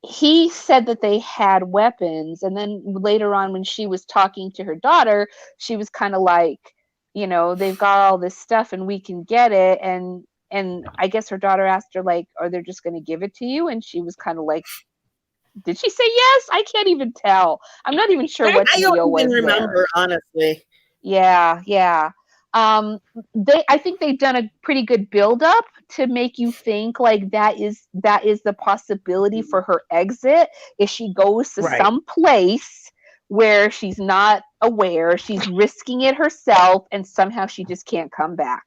He said that they had weapons, and then later on when she was talking to her daughter, she was kind of like, they've got all this stuff and we can get it, and I guess her daughter asked her, like, are they just going to give it to you? And she was kind of like, did she say yes? I can't even tell. I'm not even sure what the deal was. I don't even remember, honestly. Yeah. I think they've done a pretty good build up to make you think like that is the possibility for her exit, if she goes to some place where she's not aware, she's risking it herself, and somehow she just can't come back.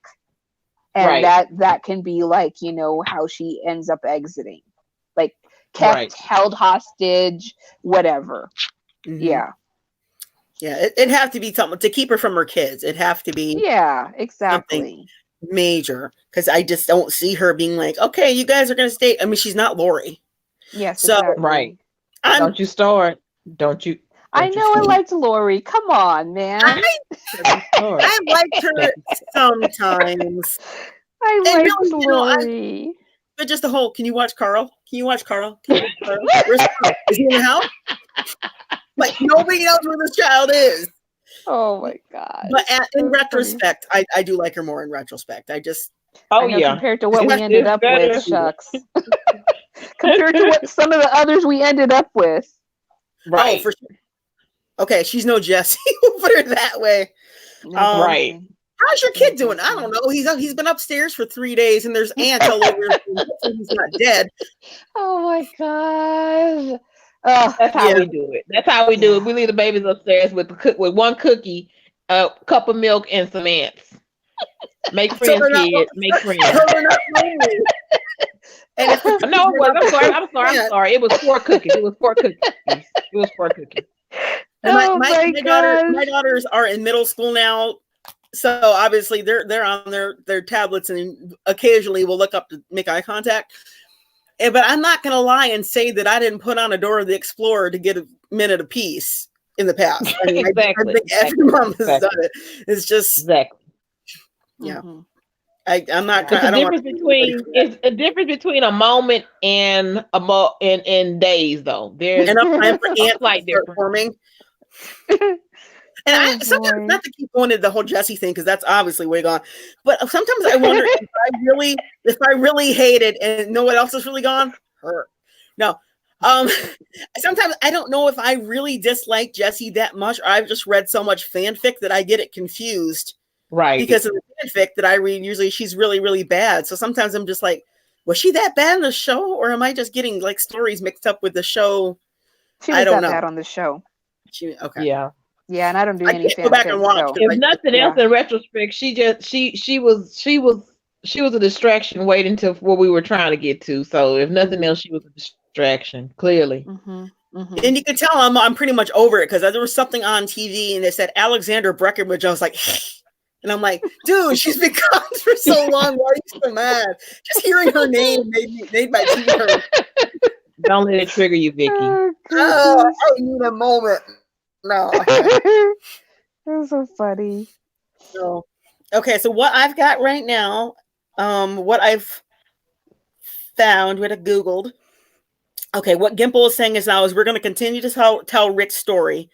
And that can be like, how she ends up exiting, like kept, held hostage, whatever. Mm-hmm. Yeah. Yeah, it'd have to be something to keep her from her kids. It'd have to be something major, because I just don't see her being like, okay, you guys are going to stay. I mean, she's not Lori. Yes, so, exactly. Don't you start. Don't you. I know I liked Lori. Come on, man. I liked her sometimes. I liked Lori. But just the whole, can you watch Carl? Can you watch Carl? Where's Carl? Is he in the house? Like, nobody knows where this child is. Oh my God. But in retrospect, I do like her more in retrospect. Compared to what we ended up with, shucks. Compared to what some of the others we ended up with. Right. Oh, for sure. Okay, she's no Jessie. We'll put her that way. Right. How's your kid doing? I don't know. He's been upstairs for 3 days, and there's ants all over him. He's not dead. Oh my gosh. That's how we do it. That's how we do it. We leave the babies upstairs with one cookie, a cup of milk, and some ants. Make friends, kids. Make friends. No, it was. I'm sorry. It was 4 cookies. It was 4 cookies. And my daughters are in middle school now, so obviously they're on their tablets, and occasionally will look up to make eye contact. But I'm not going to lie and say that I didn't put on a Dora the Explorer to get a minute apiece in the past. I mean, exactly. I think every mom has done it. It's just yeah. Mm-hmm. I'm not. It's a difference between a moment and in days, though. There's enough time for ants to start forming. And I sometimes, not to keep going into the whole Jessie thing, because that's obviously way gone, but sometimes I wonder if I really hate it, and know what else is really gone? Her. No. Sometimes I don't know if I really dislike Jessie that much, or I've just read so much fanfic that I get it confused. Right. Because of the fanfic that I read, usually she's really, really bad. So sometimes I'm just like, was she that bad in the show? Or am I just getting like stories mixed up with the show? She was that bad on the show. Okay. Yeah. Yeah, and I don't do any fanfic. Go back and watch. If nothing else, in retrospect, she was a distraction waiting to what we were trying to get to. So if nothing else, she was a distraction, clearly. Mm-hmm. Mm-hmm. And you can tell I'm pretty much over it, because there was something on TV and it said Alexander Breckenridge. I was like, and I'm like, dude, she's been gone for so long. Why are you so mad? Just hearing her name made my teeth hurt. Don't let it trigger you, Vicky. I need a moment. No. That's so funny. So, okay, so what I've got right now, what I've found, what I Googled. Okay, what Gimple is saying is we're going to continue to tell Rick's story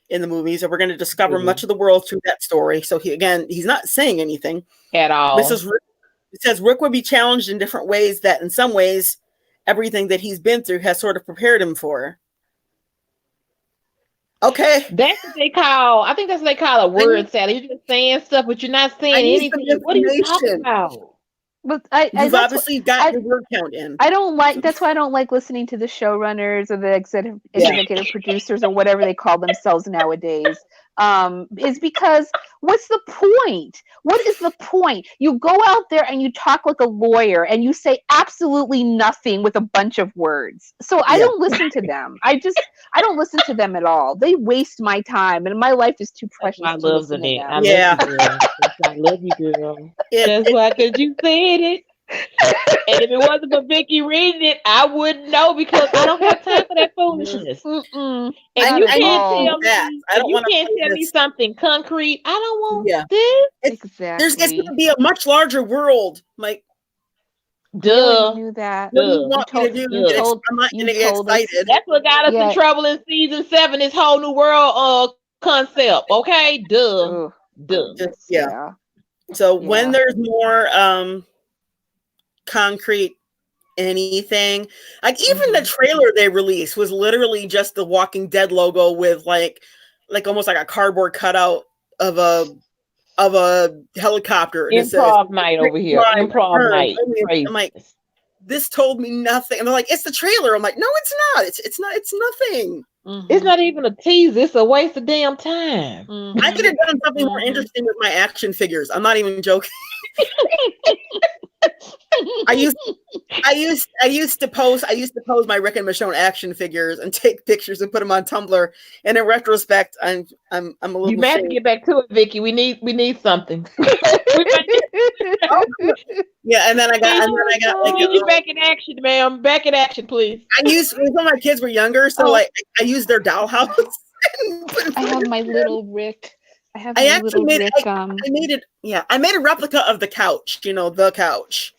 in the movies, and we're going to discover much of the world through that story. So he's not saying anything at all. It says Rick would be challenged in different ways that in some ways everything that he's been through has sort of prepared him for. Okay. That's what they call, I think that's what they call a word salad. You're just saying stuff, but you're not saying anything. What are you talking about? But you've obviously got your word count in. That's why I don't like listening to the showrunners or the executive producers or whatever they call themselves nowadays. Is because what's the point? What is the point? You go out there and you talk like a lawyer and you say absolutely nothing with a bunch of words. So I don't listen to them. I don't listen to them at all. They waste my time, and my life is too precious. I love you, girl. I love you, girl. That's why, because you said it. And if it wasn't for Vicky reading it, I wouldn't know because I don't have time for that foolishness. Mm-mm. If Not you at can't all. tell me, I if don't you want to can't play tell me this. something concrete, I don't want Yeah. this. It's Exactly. going to be a much larger world. Like, We already Duh. knew that. what do you Duh. want me to do? You told I'm not going to you get told us. excited. That's what got us in Yeah. trouble in season 7. This whole new world concept. Okay, duh. Ugh, Duh. goodness, Yeah. yeah. So Yeah. when there's more concrete anything, like even the trailer they released was literally just the Walking Dead logo with like almost like a cardboard cutout of a helicopter. And it says Improv night over here. Drive, Improv return. night. I'm like, this told me nothing. And they're like, it's the trailer. I'm like, no, it's not. It's not. It's nothing. It's not even a tease. It's a waste of damn time. I could have done something more interesting with my action figures. I'm not even joking. I used to post my Rick and Michonne action figures and take pictures and put them on Tumblr. And in retrospect, I'm a little. You have to get back to it, Vicky. We need something. Yeah, and then I got like, need you back in action, ma'am. Back in action, please. I used when my kids were younger, so like I used their dollhouse. I have my little Rick. I made it. Yeah, I made a replica of the couch. You know, the couch.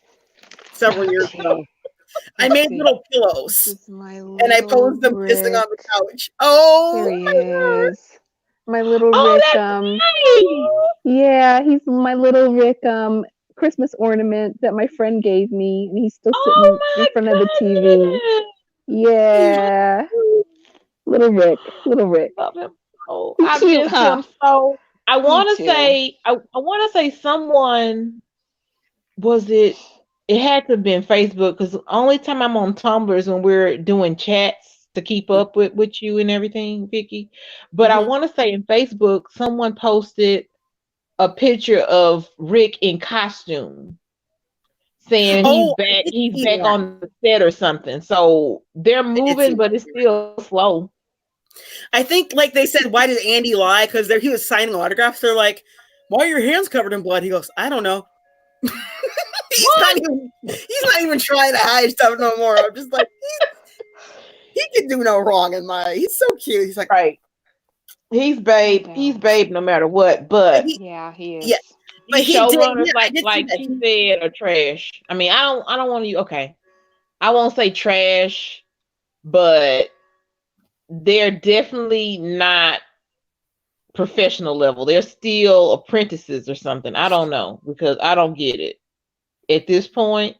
Several years ago, I made little pillows, and I posed them pissing on the couch. Oh, there he is. My little Rick. Yeah, he's my little Rick. Christmas ornament that my friend gave me, and he's still sitting in front of the TV. Yeah, little Rick. Love him. Oh, I miss him so. I want to say. I want to say someone. Was it? It had to have been Facebook because the only time I'm on Tumblr is when we're doing chats to keep up with you and everything, Vicky. But I want to say in Facebook, someone posted a picture of Rick in costume, saying he's back on the set or something. So they're moving, but it's still slow. I think, like they said, why did Andy lie? Because he was signing autographs. They're like, why are your hands covered in blood? He goes, I don't know. He's not even trying to hide stuff no more. I'm just like, he can do no wrong in my. He's so cute. He's like, right. He's babe. He's babe no matter what. But he is. Yeah. But showrunners like you said are trash. I mean, I don't want to. Okay, I won't say trash, but they're definitely not professional level. They're still apprentices or something. I don't know because I don't get it. At this point,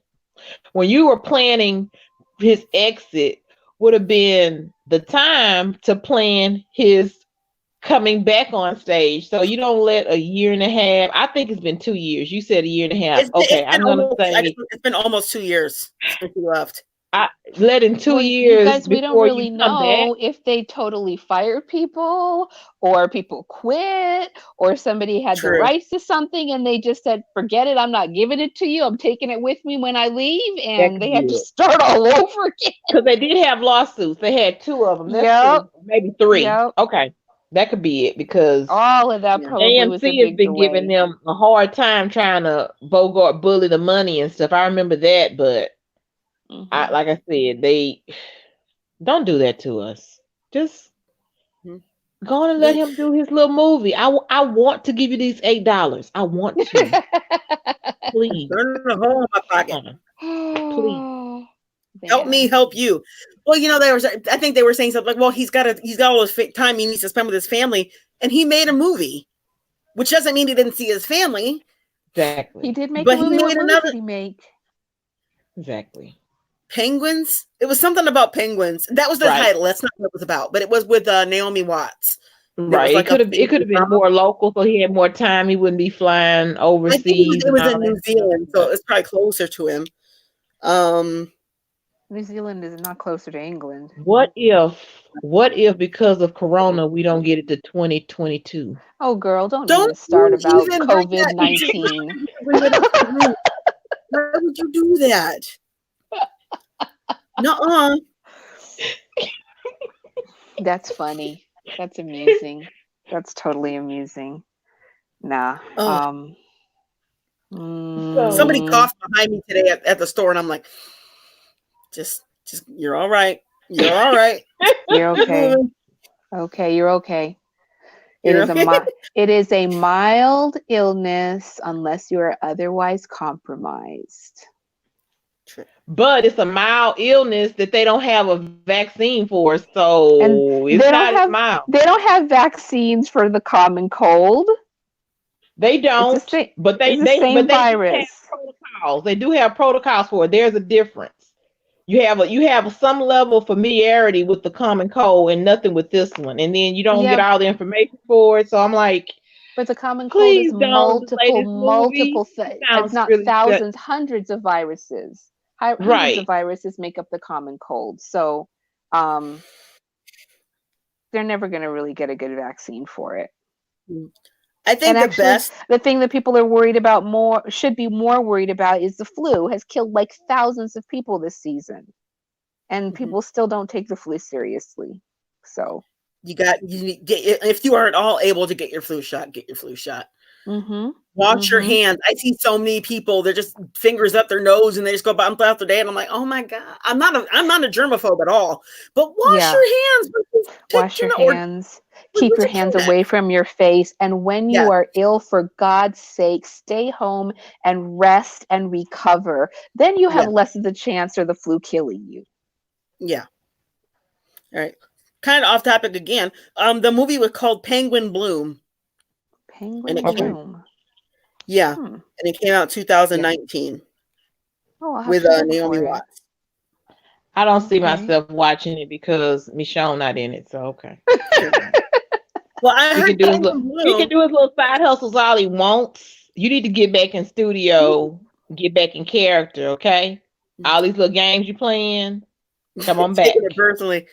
when you were planning his exit, would have been the time to plan his coming back on stage. So you don't let a year and a half. I think it's been 2 years. You said a year and a half. I'm gonna say it's been almost 2 years since he left. I let in 2 years. You guys, we don't really know if they totally fired people or people quit or somebody had the rights to something and they just said, forget it, I'm not giving it to you, I'm taking it with me when I leave, and they had to start all over again. Because they did have lawsuits. They had 2 of them. Maybe 3. Okay. That could be it because all of that probably AMC was a big has been delay. giving them a hard time trying to Bogart bully the money and stuff. I remember that, but like I said, they don't do that to us. Just go on and let him do his little movie. I want to give you these $8. I want to. Please. Turn a hole in my pocket. Please. Help me help you. Well, you know, I think they were saying something like, well, he's got all this time he needs to spend with his family, and he made a movie, which doesn't mean he didn't see his family. Exactly. He did make a movie. What movie did he make? Exactly. Penguins. It was something about penguins. That was the title. That's not what it was about, but it was with Naomi Watts. Right. It could have been more local, so he had more time. He wouldn't be flying overseas. I think it was in New Zealand, so it's probably closer to him. New Zealand is not closer to England. What if because of Corona we don't get it to 2022? Oh, girl, don't even start about COVID-19. Why would you do that? Nuh-uh. That's funny. That's amusing. That's totally amusing. Nah. Somebody coughed behind me today at the store, and I'm like, just you're all right. You're all right. You're okay. Okay, you're okay. It is a mild illness unless you are otherwise compromised. But it's a mild illness that they don't have a vaccine for, so it's not as mild. They don't have vaccines for the common cold. They don't, but they have protocols. They do have protocols for it. There's a difference. You have some level of familiarity with the common cold and nothing with this one, and then you don't get all the information for it. So I'm like, but the common cold is multiple things. It's not really thousands, hundreds of viruses. Hundreds of viruses make up the common cold. So they're never going to really get a good vaccine for it. I think the thing that people are should be more worried about is the flu has killed like thousands of people this season, and people still don't take the flu seriously. So if you are at all able to get your flu shot, get your flu shot. Wash your hands. I see so many people, they're just fingers up their nose and they just go about the day, and I'm like, oh my God, I'm not a germaphobe at all, but wash your hands. Wash your hands. Keep your hands away from your face. And when you are ill, for God's sake, stay home and rest and recover. Then you have less of the chance of the flu killing you. Yeah. All right. Kind of off topic again. The movie was called Penguin Bloom. Penguin Bloom. Yeah. And it came out 2019 with Naomi Watts. I don't see myself watching it because Michonne not in it. So, okay. Well, he can do his little side hustles all he wants. You need to get back in studio, get back in character, okay? All these little games you playing, come on back. Taking it personally.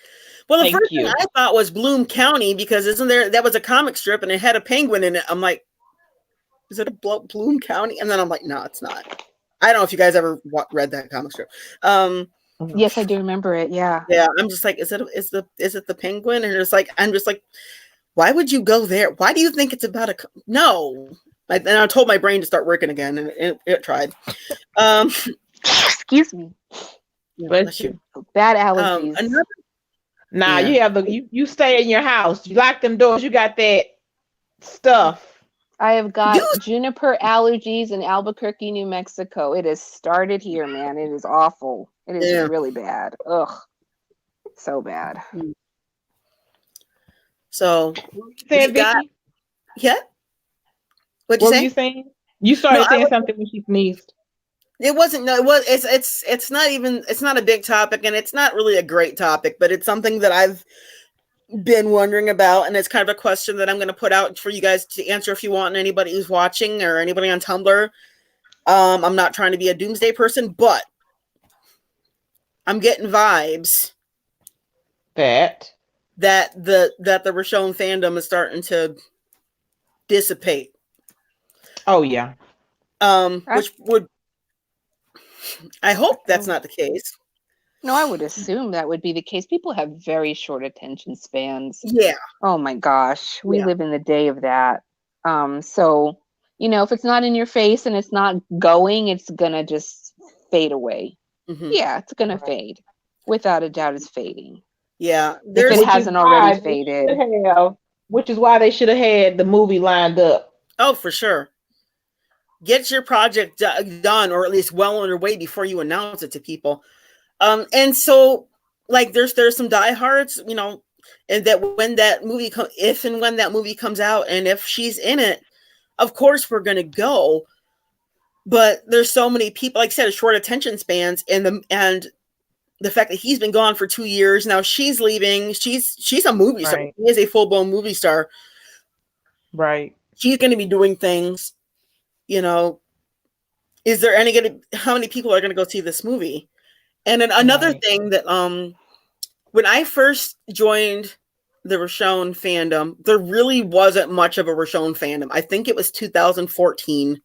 Well, the first thing I thought was Bloom County, because that was a comic strip and it had a penguin in it. I'm like, is it a Bloom County? And then I'm like, no, it's not. I don't know if you guys ever read that comic strip. Yes, I do remember it. Yeah. Yeah. I'm just like, is it the penguin? And I'm just like, why would you go there? Why do you think it's about no? And I told my brain to start working again, and it tried. Excuse me. Bless you. Bad allergies. You stay in your house. You lock them doors. You got that stuff. I have got juniper allergies in Albuquerque, New Mexico. It has started here, man. It is awful. It is really bad. Ugh. So bad. So, saying, Vicky? Yeah. What you saying? You started saying something when she sneezed. It wasn't. No, it was. It's not even. It's not a big topic, and it's not really a great topic, but it's something that I've been wondering about, and it's kind of a question that I'm going to put out for you guys to answer if you want. And anybody who's watching or anybody on Tumblr, I'm not trying to be a doomsday person, but I'm getting vibes that the Richonne fandom is starting to dissipate. Oh yeah. Which would, I hope that's not the case. No, I would assume that would be the case. People have very short attention spans. Yeah. Oh my gosh. We live in the day of that. So, if it's not in your face and it's not going, it's gonna just fade away. Yeah, it's gonna fade. Without a doubt, it's fading. Yeah. If it hasn't already faded. Which is why they should have had the movie lined up. Oh, for sure. Get your project done, or at least well underway before you announce it to people. And so, like, there's some diehards, and that when that movie when that movie comes out, and if she's in it, of course we're gonna go. But there's so many people, like I said, short attention spans, and the fact that he's been gone for 2 years now, she's leaving. She's a movie star. She is a full blown movie star. Right. She's going to be doing things. Is there how many people are going to go see this movie? And then another thing that when I first joined the Richonne fandom, there really wasn't much of a Richonne fandom. I think it was 2014.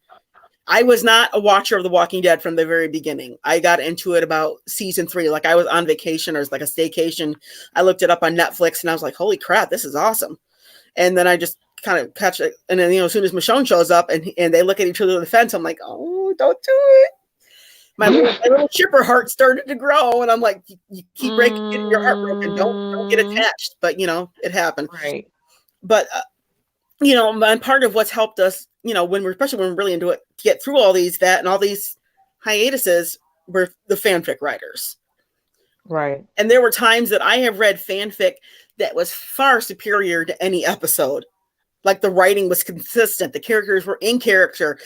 I was not a watcher of The Walking Dead from the very beginning. I got into it about season 3. Like, I was on vacation, or it was like a staycation. I looked it up on Netflix and I was like, holy crap, this is awesome. And then I just kind of catch it. And then, as soon as Michonne shows up and they look at each other on the fence, I'm like, oh, don't do it. My little chipper heart started to grow, and I'm like, you keep getting your heart broken. Don't get attached. But it happened. Right. But and part of what's helped us, especially when we're really into it, to get through all these hiatuses were the fanfic writers. Right. And there were times that I have read fanfic that was far superior to any episode. Like the writing was consistent, the characters were in character.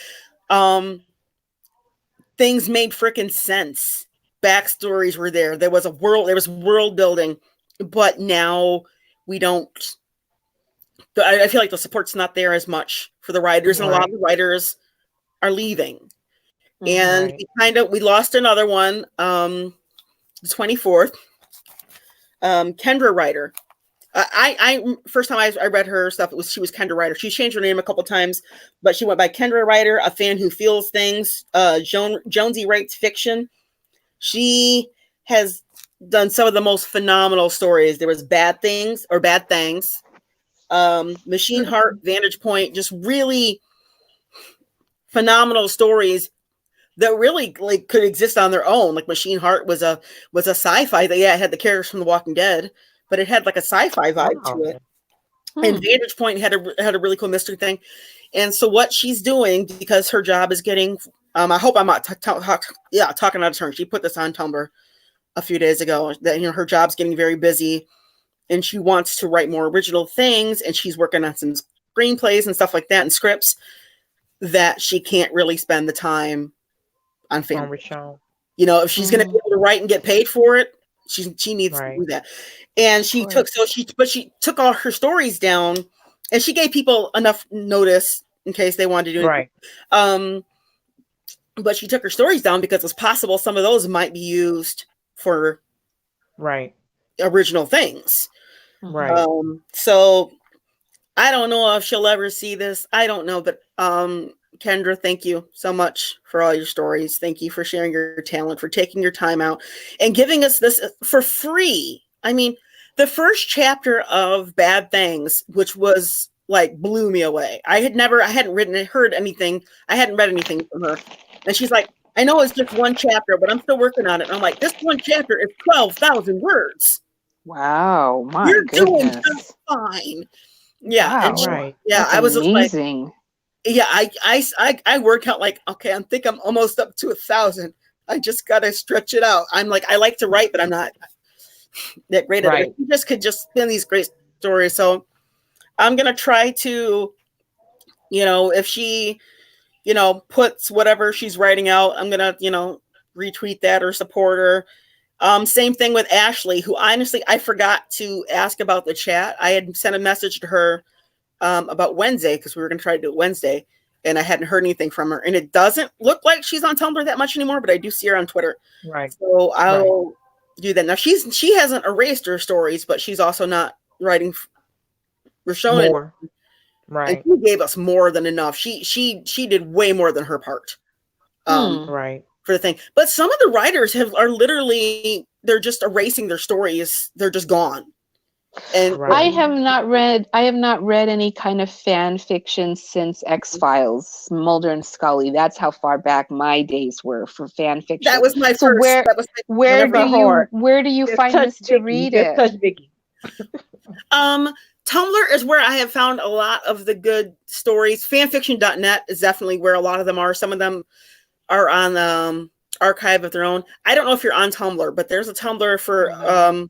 Things made freaking sense. Backstories were there. There was world building, but now we don't. I feel like the support's not there as much for the writers, and a lot of the writers are leaving. And we lost another one, the 24th, Kendra Ryder. I first time I read her stuff, she was Kendra Ryder. She changed her name a couple times, but she went by Kendra Ryder, a fan who feels things. Jonesy writes fiction. She has done some of the most phenomenal stories. There was Bad Things, Machine Heart, Vantage Point, just really phenomenal stories that really could exist on their own. Like Machine Heart was a sci-fi that it had the characters from The Walking Dead, but it had like a sci-fi vibe to it. And Vantage Point had a really cool mystery thing. And so what she's doing, because her job is getting, I hope I'm not talking out of turn. She put this on Tumblr a few days ago that her job's getting very busy, and she wants to write more original things, and she's working on some screenplays and stuff like that and scripts that she can't really spend the time on film. If she's going to be able to write and get paid for it, she needs to do that. And she took all her stories down, and she gave people enough notice in case they wanted to do it. But she took her stories down because it's possible some of those might be used for original things. So I don't know if she'll ever see this. I don't know, but Kendra, thank you so much for all your stories. Thank you for sharing your talent, for taking your time out and giving us this for free. I mean, the first chapter of Bad Things, which was blew me away. I hadn't heard anything. I hadn't read anything from her. And she's like, I know it's just one chapter, but I'm still working on it. And I'm like, this one chapter is 12,000 words. Wow, my You're goodness. doing just fine. Yeah. Wow. Yeah. That's I was amazing. I work out okay, I think I'm almost up to 1,000. I just got to stretch it out. I'm like, I like to write, but I'm not that great at it. You just could just spin these great stories. So I'm going to try to, if she, puts whatever she's writing out, I'm going to, retweet that or support her. Same thing with Ashley, who honestly, I forgot to ask about the chat. I had sent a message to her about Wednesday, because we were going to try to do it Wednesday, and I hadn't heard anything from her. And it doesn't look like she's on Tumblr that much anymore, but I do see her on Twitter. So I'll do that. Now she hasn't erased her stories, but she's also not writing Richonne more. And she gave us more than enough. She did way more than her part. For the thing. But some of the writers are literally, they're just erasing their stories. They're just gone. And I have not read any kind of fan fiction since X-Files, Mulder and Scully. That's how far back my days were for fan fiction. That was my so first. Where do you find this to read it? Tumblr is where I have found a lot of the good stories. Fanfiction.net is definitely where a lot of them are. Some of them are on archive of their own. I don't know if you're on Tumblr, but there's a Tumblr for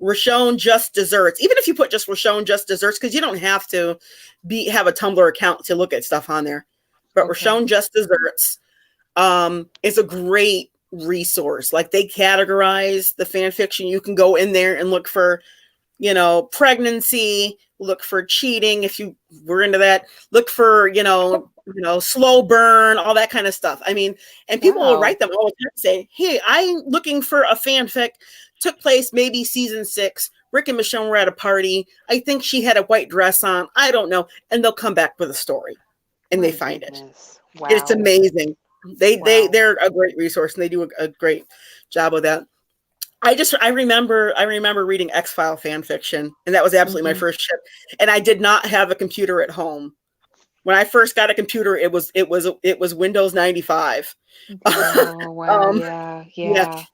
Richonne Just Desserts. Even if you put just Richonne Just Desserts, because you don't have to have a Tumblr account to look at stuff on there. But Richonne Just Desserts is a great resource. They categorize the fan fiction. You can go in there and look for, pregnancy, look for cheating if you were into that, look for, slow burn, all that kind of stuff. I mean, and people will write them all the time and say, hey, I'm looking for a fanfic. Took place maybe season 6. Rick and Michonne were at a party. I think she had a white dress on. I don't know. And they'll come back with a story and they find it. Wow. It's amazing. They're a great resource, and they do a great job with that. I remember reading X-File fan fiction, and that was absolutely my first ship. And I did not have a computer at home. When I first got a computer, it was Windows 95. Oh wow, yeah.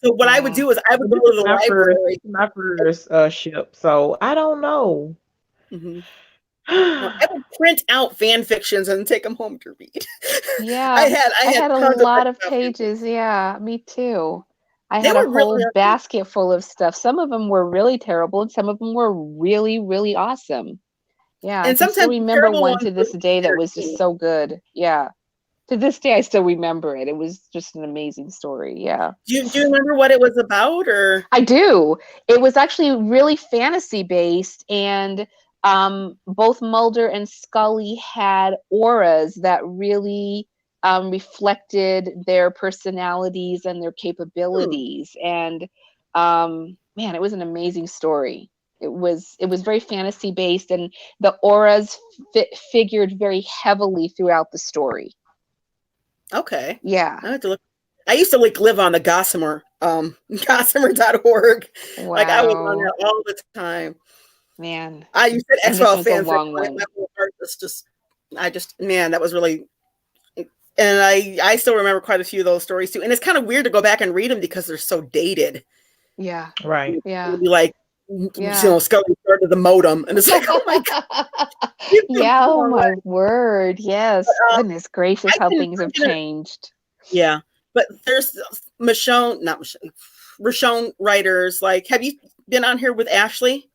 So what I would do is I would go to the library. My first ship, so I don't know. No, I would print out fan fictions and take them home to read. Yeah, I had a lot of pages. Yeah, me too. I had a whole basket full of stuff. Some of them were really terrible, and some of them were really, really awesome. Yeah, and I can still remember one to this day that was just so good. Yeah, to this day I still remember it. It was just an amazing story. Yeah. Do you remember what it was about? Or I do. It was actually really fantasy based, and both Mulder and Scully had auras that really reflected their personalities and their capabilities. And man, it was an amazing story. It was very fantasy based, and the auras figured very heavily throughout the story. Okay. Yeah. I have to look. I used to live on the Gossamer, Gossamer.org. Wow. Like I was on there all the time. Man. You said X-File fan fiction. Man, that was really, and I still remember quite a few of those stories too. And it's kind of weird to go back and read them because they're so dated. Yeah. Right. Yeah. It'd be like, Scully started the modem, and it's like, oh my god. Yeah. Oh my word. Yes. Goodness gracious, how things have changed. Yeah, but there's Richonne writers. Like, have you been on here with Ashley?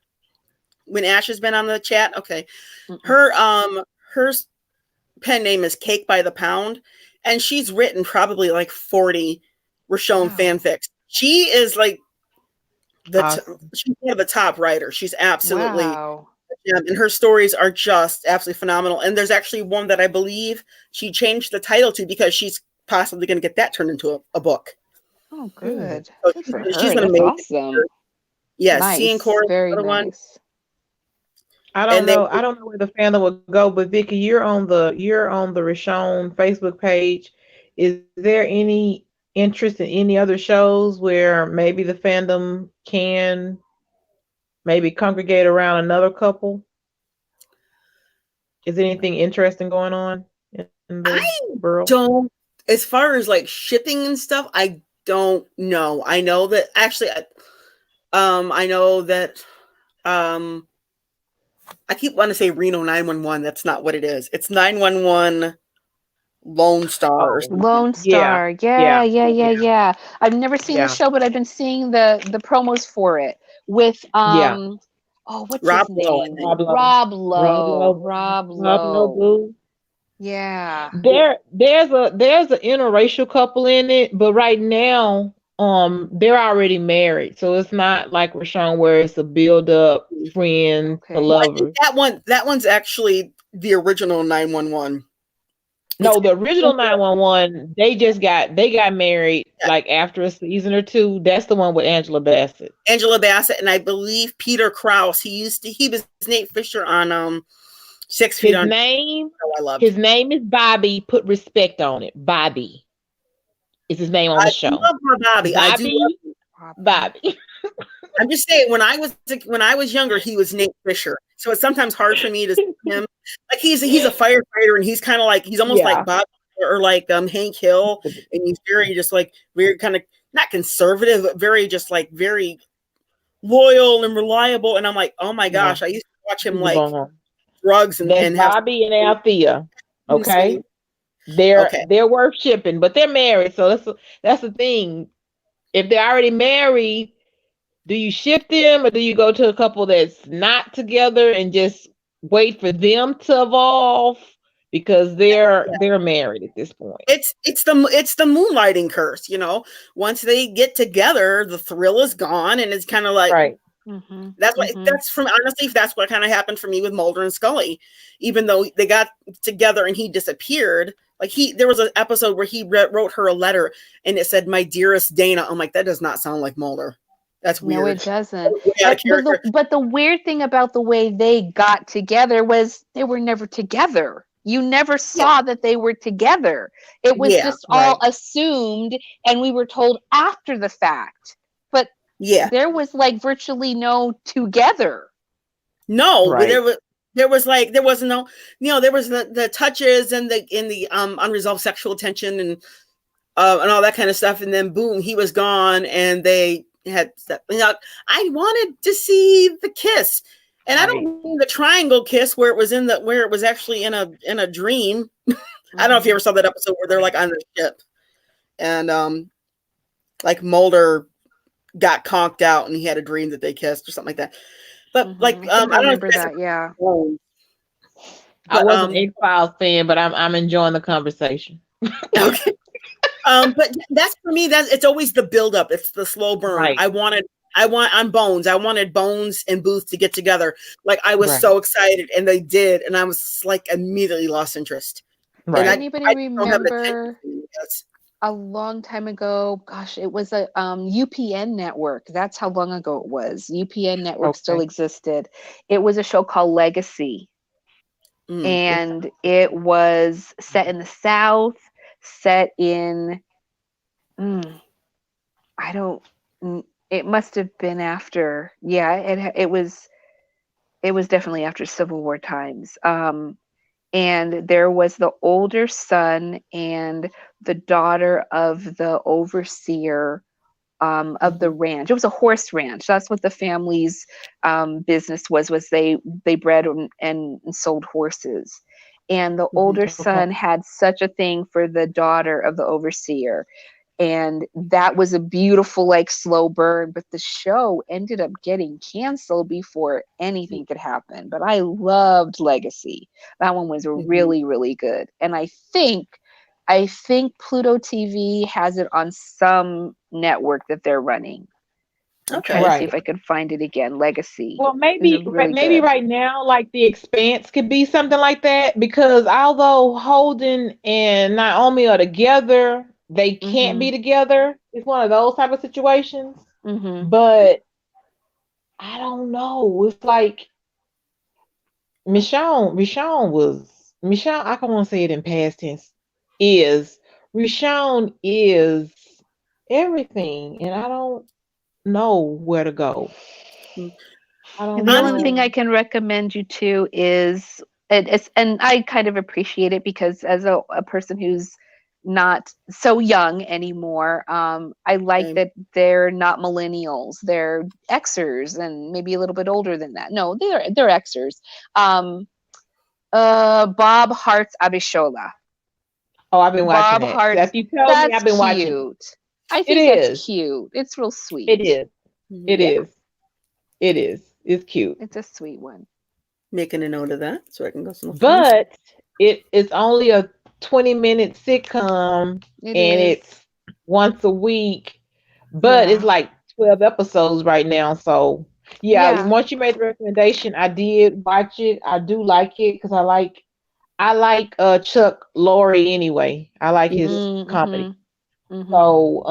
When Ash has been on the chat, okay. Her pen name is Cake by the Pound, and she's written probably like 40 Richonne fanfics. She is like she's one of the top writers. She's absolutely, and her stories are just absolutely phenomenal. And there's actually one that I believe she changed the title to because she's possibly going to get that turned into a book. Oh, good. So good for her. She's an amazing. Awesome. Yeah, nice. Seeing Chorus, very nice. One. I don't know where the fandom would go, but Vicky, you're on the Richonne Facebook page. Is there any interest in any other shows where maybe the fandom can maybe congregate around another couple? Is anything interesting going on in the world? Don't, as far as like shipping and stuff, I don't know. I know that actually, I know that I keep wanting to say Reno 911. That's not what it is. It's 911 Lone Star. Lone Star. Yeah. I've never seen the show, but I've been seeing the promos for it with what's his name? Rob Lowe. Yeah. There's an interracial couple in it, but right now they're already married, so it's not like Richonne where it's a build up friend to lover. That one's actually the original 911. No, the original 911, they got married like after a season or two. That's the one with Angela Bassett. And I believe Peter Krause. He was Nate Fisher on 6 Feet Under. His name is Bobby. Put respect on it. Bobby is his name on the show. I love Bobby. I do love Bobby. I'm just saying, when I was younger, he was Nate Fisher. So it's sometimes hard for me to see him. Like he's a firefighter, and he's kind of like, he's almost like Bob or like Hank Hill, and he's very just like very kind of not conservative, but very just like very loyal and reliable. And I'm like, oh my gosh, I used to watch him like drugs and Bobby and Althea. Okay. They're worth shipping, but they're married, so that's the thing. If they're already married, do you ship them, or do you go to a couple that's not together and just wait for them to evolve because they're married at this point? It's the moonlighting curse, you know. Once they get together, the thrill is gone, and it's kind of like that's what kind of happened for me with Mulder and Scully. Even though they got together and he disappeared, like there was an episode where he wrote her a letter and it said, "My dearest Dana." I'm like, that does not sound like Mulder. That's weird. No, it doesn't. But the weird thing about the way they got together was they were never together. You never saw that they were together. It was just all assumed, and we were told after the fact. But Yeah. There was like virtually no together. No, Right. there was no, there was the touches and the unresolved sexual tension and all that kind of stuff, and then boom, he was gone, and they had, I wanted to see the kiss, and I don't mean the triangle kiss where it was actually in a dream. I don't know if you ever saw that episode where they're like on the ship, and like Mulder got conked out and he had a dream that they kissed or something like that. But like, I think I remember that. Yeah. I wasn't an X-Files fan, but I'm enjoying the conversation. Okay. But that's for me. It's always the buildup. It's the slow burn. Right. I wanted Bones and Booth to get together. Like, I was so excited, and they did, and I was like immediately lost interest. Right. Anybody remember a long time ago? Gosh, it was a UPN network. That's how long ago it was. UPN network still existed. It was a show called Legacy, and it was set in the South. Set in, it must have been after, it was definitely after Civil War times. And there was the older son and the daughter of the overseer of the ranch. It was a horse ranch. That's what the family's business was they bred and sold horses. And the older son had such a thing for the daughter of the overseer. And that was a beautiful, like, slow burn. But the show ended up getting canceled before anything could happen. But I loved Legacy. That one was really, really good. And I think Pluto TV has it on some network that they're running. I'm trying to see if I can find it again. Legacy. Well, maybe right now, like The Expanse could be something like that, because although Holden and Naomi are together, they can't be together. It's one of those type of situations. But I don't know. It's like Richonne, I can want to say it in past tense, Richonne is everything, and I don't know where to go. The only thing I can recommend you to is, and I kind of appreciate it, because as a person who's not so young anymore, I like that they're not millennials, they're Xers, and maybe a little bit older than that. No, they're Xers. Bob Hart's Abishola. Oh, I've been watching Bob Hart. If you tell me, I've been watching. Cute. I think that's cute. It's real sweet. It is. It is. It is. It's cute. It's a sweet one. Making a note of that so I can go some. But it's only a 20-minute sitcom, it's once a week. But it's like 12 episodes right now. So once you made the recommendation, I did watch it. I do like it because I like Chuck Lorre anyway. I like his comedy. So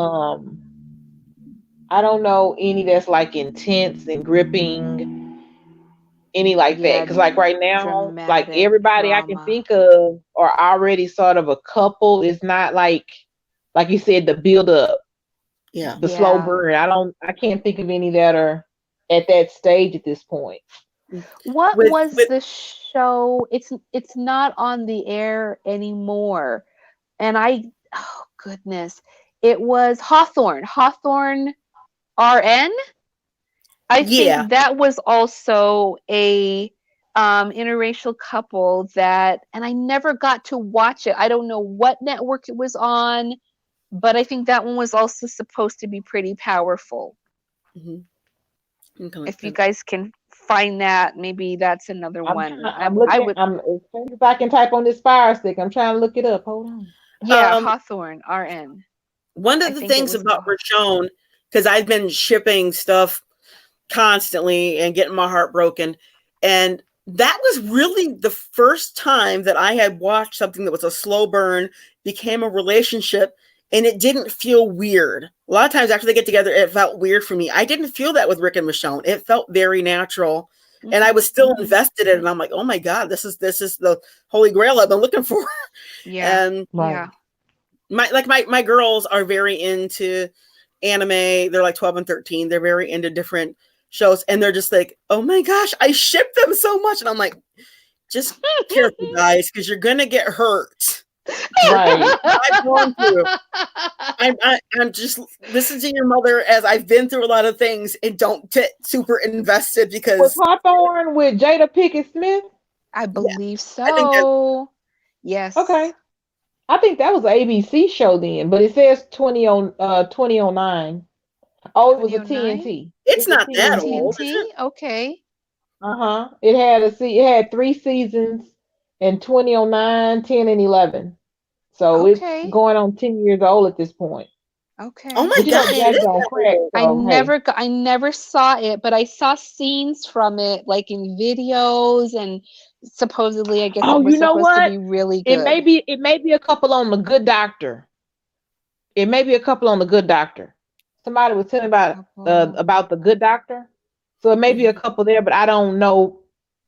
I don't know any that's like intense and gripping, any like that. Because like right now, like everybody drama I can think of are already sort of a couple. It's not like you said, the build up, the slow burn. I can't think of any that are at that stage at this point. What was the show? It's not on the air anymore. And oh goodness, it was Hawthorne RN. I think that was also a interracial couple that, and I never got to watch it. I don't know what network it was on, but I think that one was also supposed to be pretty powerful. If you guys can find that, maybe that's another one. If I can type on this Fire Stick, I'm trying to look it up. Hold on. Yeah, Hawthorne RN. One of the things about Richonne, because I've been shipping stuff constantly and getting my heart broken, and that was really the first time that I had watched something that was a slow burn, became a relationship, and it didn't feel weird. A lot of times after they get together, it felt weird for me. I didn't feel that with Rick and Michonne. It felt very natural, and I was still invested in it. And I'm like, oh my God, this is the holy grail I've been looking for. My girls are very into anime. They're like 12 and 13. They're very into different shows, and they're just like, oh my gosh, I ship them so much. And I'm like, just careful, guys, because you're gonna get hurt. Right. I'm just listen to your mother, as I've been through a lot of things, and don't get super invested because was Hawthorne with Jada Pinkett Smith? I believe so. Yes. Okay. I think that was an ABC show then, but it says 2009. Oh, it was a TNT. It's not that old. TNT? Okay. It had 3 seasons in 2009, 10, and 11. So it's going on 10 years old at this point. Okay. Oh my gosh. I never saw it, but I saw scenes from it, like in videos, and supposedly, I guess it was supposed to be really good. It may be a couple on The Good Doctor. Somebody was telling about The Good Doctor. So it may be a couple there, but I don't know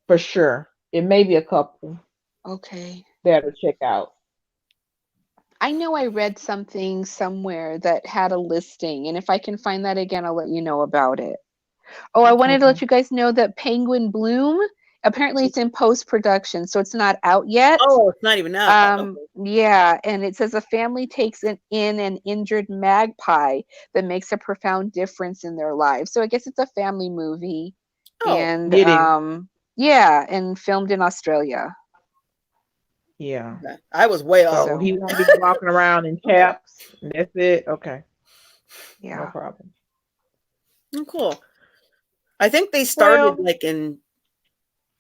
for sure. It may be a couple. Okay. There to check out. I know I read something somewhere that had a listing, and if I can find that again, I'll let you know about it. Oh, I wanted to let you guys know that Penguin Bloom, apparently it's in post-production, so it's not out yet. Oh, it's not even out. Yeah, and it says a family takes in an injured magpie that makes a profound difference in their lives. So I guess it's a family movie. And yeah, and filmed in Australia. Yeah. Okay. I was way off. So he won't be walking around in chaps. That's it. Okay. Yeah. No problem. Oh, cool. I think they started like in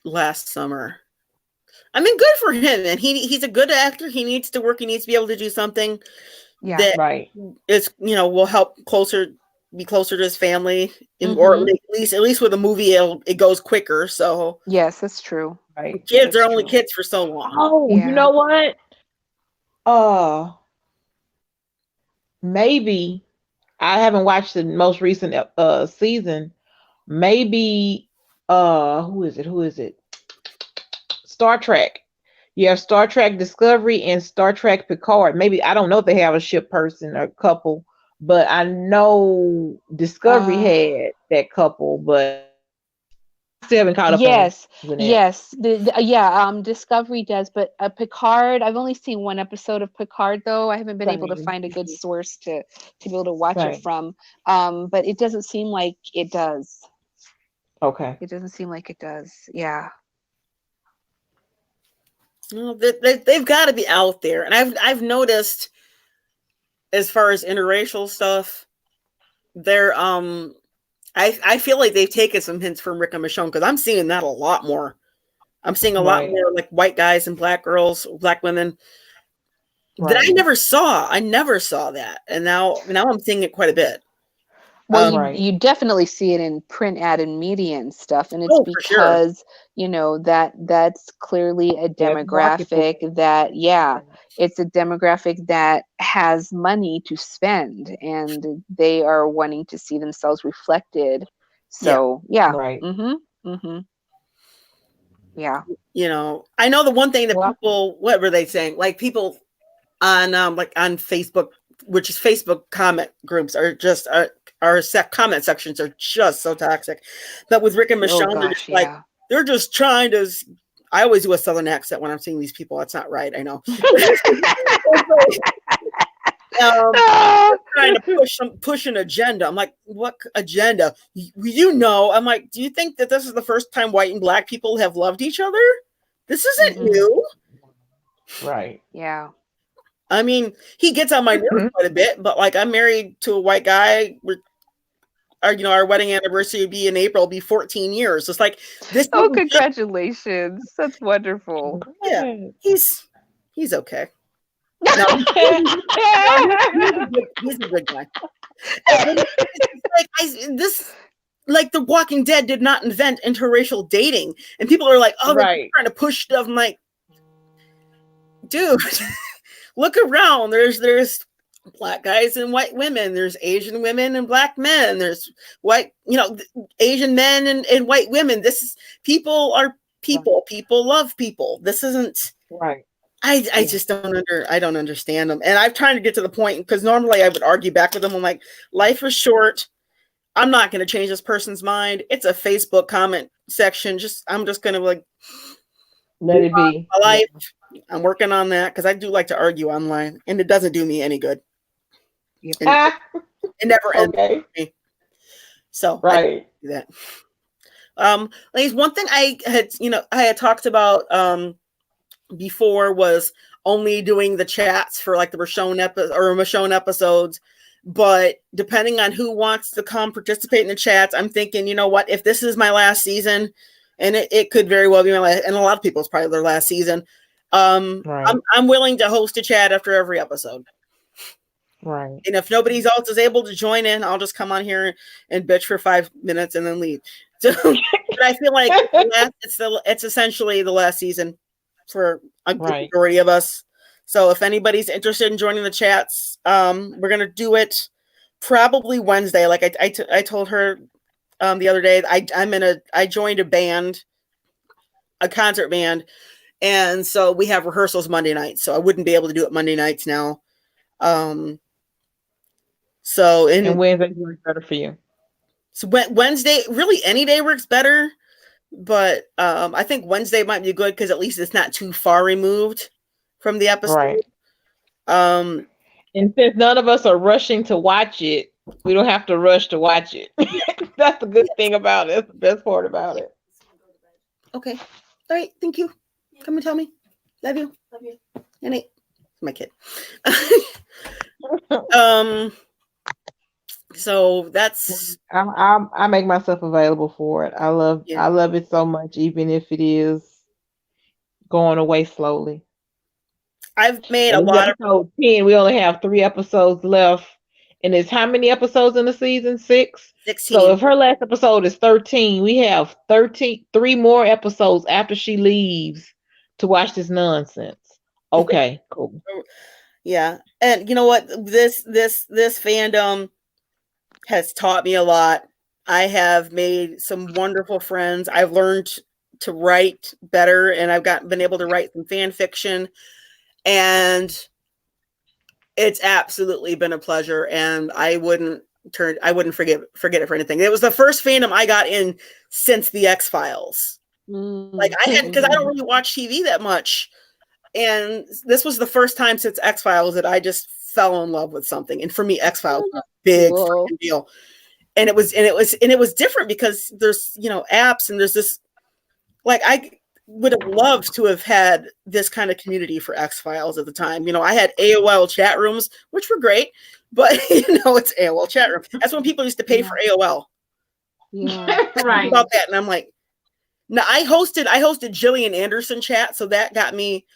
last summer. I mean, good for him. And he's a good actor. He needs to work. He needs to be able to do something that is, will help be closer to his family, or at least with a movie, it goes quicker. So yes, that's true. Right. Kids are only kids for so long. Oh, you know what? Maybe I haven't watched the most recent season. Maybe who is it? Star Trek. You have Star Trek Discovery and Star Trek Picard. Maybe, I don't know if they have a ship person or couple, but I know Discovery had that couple, but still haven't caught up. Yes. Discovery does, but Picard, I've only seen one episode of Picard though. I haven't been able to find a good source to be able to watch it from. But it doesn't seem like it does. Okay. It doesn't seem like it does. Yeah. No, they've got to be out there, and I've noticed, as far as interracial stuff, they're I feel like they've taken some hints from Rick and Michonne, because I'm seeing that a lot more. I'm seeing a lot more like white guys and black girls, black women that I never saw. I never saw that, and now I'm seeing it quite a bit. Well, you definitely see it in print, ad, and media and stuff, and it's because that's clearly a demographic it's a demographic that has money to spend, and they are wanting to see themselves reflected. So yeah. I know the one thing that people, what were they saying? Like people on on Facebook, which is Facebook comment groups, are just our comment sections are just so toxic. But with Rick and Michonne, they're just trying to. I always do a Southern accent when I'm seeing these people. That's not right, I know. Trying to push an agenda. I'm like, what agenda? I'm like, do you think that this is the first time white and black people have loved each other? This isn't new. Right. Yeah. I mean, he gets on my nerves quite a bit, but like, I'm married to a white guy. Our wedding anniversary would be in April, be 14 years. It's like this. Oh, congratulations. That's wonderful. Yeah. He's okay. No, he's a good guy. Like The Walking Dead did not invent interracial dating, and people are like, "Oh, they're trying to push stuff." I'm like, dude, look around. There's black guys and white women. There's Asian women and black men. There's Asian men and white women. People are people. People love people. This isn't right. I just I don't understand them. And I'm trying to get to the point, because normally I would argue back with them. I'm like, life is short. I'm not going to change this person's mind. It's a Facebook comment section. I'm just going to like let it be. My life. Yeah. I'm working on that because I do like to argue online, and it doesn't do me any good. It never ends for me. So right. I do that. Ladies, one thing I had talked about before was only doing the chats for like the Richonne episodes. But depending on who wants to come participate in the chats, I'm thinking, you know what, if this is my last season, and it could very well be my last, and a lot of people's probably their last season, right. I'm willing to host a chat after every episode. Right. And if nobody else is able to join in, I'll just come on here and bitch for 5 minutes and then leave. So, but I feel like it's essentially the last season for a majority of us. So if anybody's interested in joining the chats, we're gonna do it probably Wednesday. Like I told her the other day, I joined a band, a concert band, and so we have rehearsals Monday nights. So I wouldn't be able to do it Monday nights now. So and Wednesday works better for you. So Wednesday, really any day works better, but I think Wednesday might be good because at least it's not too far removed from the episode. Right. And since none of us are rushing to watch it, we don't have to rush to watch it. That's the good thing about it. That's the best part about it. Okay. All right. Thank you. Come and tell me. Love you. Love you. And my kid. So that's I make myself available for it. I love it so much, even if it is going away slowly. I've made a lot of 10. We only have 3 episodes left. And it's how many episodes in the season? 6? 16. So if her last episode is 13, we have 3 more episodes after she leaves to watch this nonsense. Okay, cool. Yeah. And you know what? This fandom has taught me a lot. I have made some wonderful friends. I've learned to write better, and I've been able to write some fan fiction. And it's absolutely been a pleasure, and I wouldn't forget it for anything. It was the first fandom I got in since the X-Files. Like because I don't really watch TV that much, and this was the first time since X-Files that I just fell in love with something. And for me, X-Files was a big freaking deal. And it was different because there's apps, and there's this, like, I would have loved to have had this kind of community for X-Files at the time. I had AOL chat rooms, which were great, but it's AOL chat room. That's when people used to pay for AOL. Yeah, right. About that, and I'm like, no, I hosted Gillian Anderson chat, so that got me.